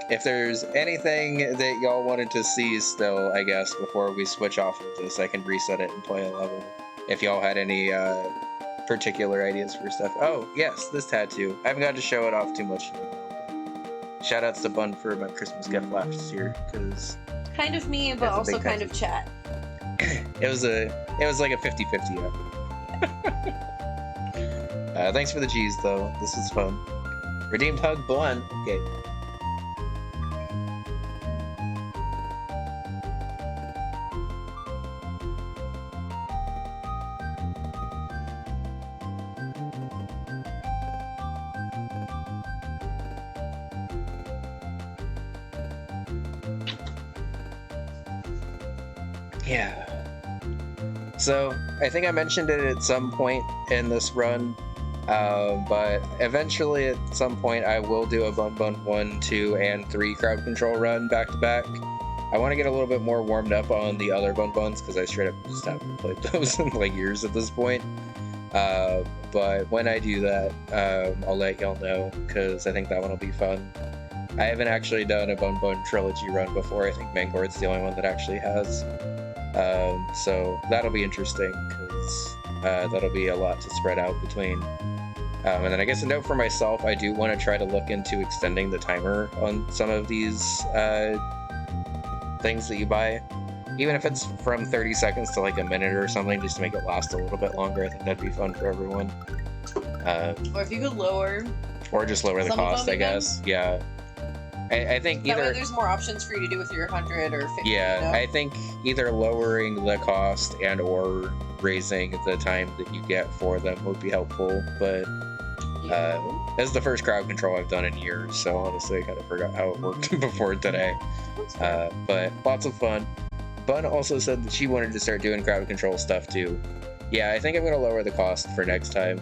If there's anything that y'all wanted to see still, I guess, before we switch off of this, I can reset it and play a level. If y'all had any particular ideas for stuff. Oh, yes, this tattoo. I haven't got to show it off too much yet. Shoutouts to Bun for my Christmas gift last year, because... Kind of me, but also kind of chat. It was like a 50-50 effort. Thanks for the G's, though. This was fun. Redeemed hug, Bun. Okay. Yeah. So, I think I mentioned it at some point in this run, but eventually at some point I will do a Bunbun 1, 2, and 3 crowd control run back to back. I want to get a little bit more warmed up on the other Bunbuns because I straight up just haven't played those in like years at this point. But when I do that, I'll let y'all know because I think that one will be fun. I haven't actually done a Bunbun trilogy run before. I think Mangord's the only one that actually has. So that'll be interesting because that'll be a lot to spread out between. And then I guess a note for myself, I do want to try to look into extending the timer on some of these things that you buy. Even if it's from 30 seconds to like a minute or something, just to make it last a little bit longer. I think that'd be fun for everyone. Or if you could lower... Or just lower the cost, I guess. Yeah. I think either... That way there's more options for you to do with your 100 or 50. Yeah, you know? I think either lowering the cost and or raising the time that you get for them would be helpful, but this is the first crowd control I've done in years, so honestly I kind of forgot how it worked before today. But lots of fun. Bun also said that she wanted to start doing crowd control stuff too. Yeah, I think I'm going to lower the cost for next time.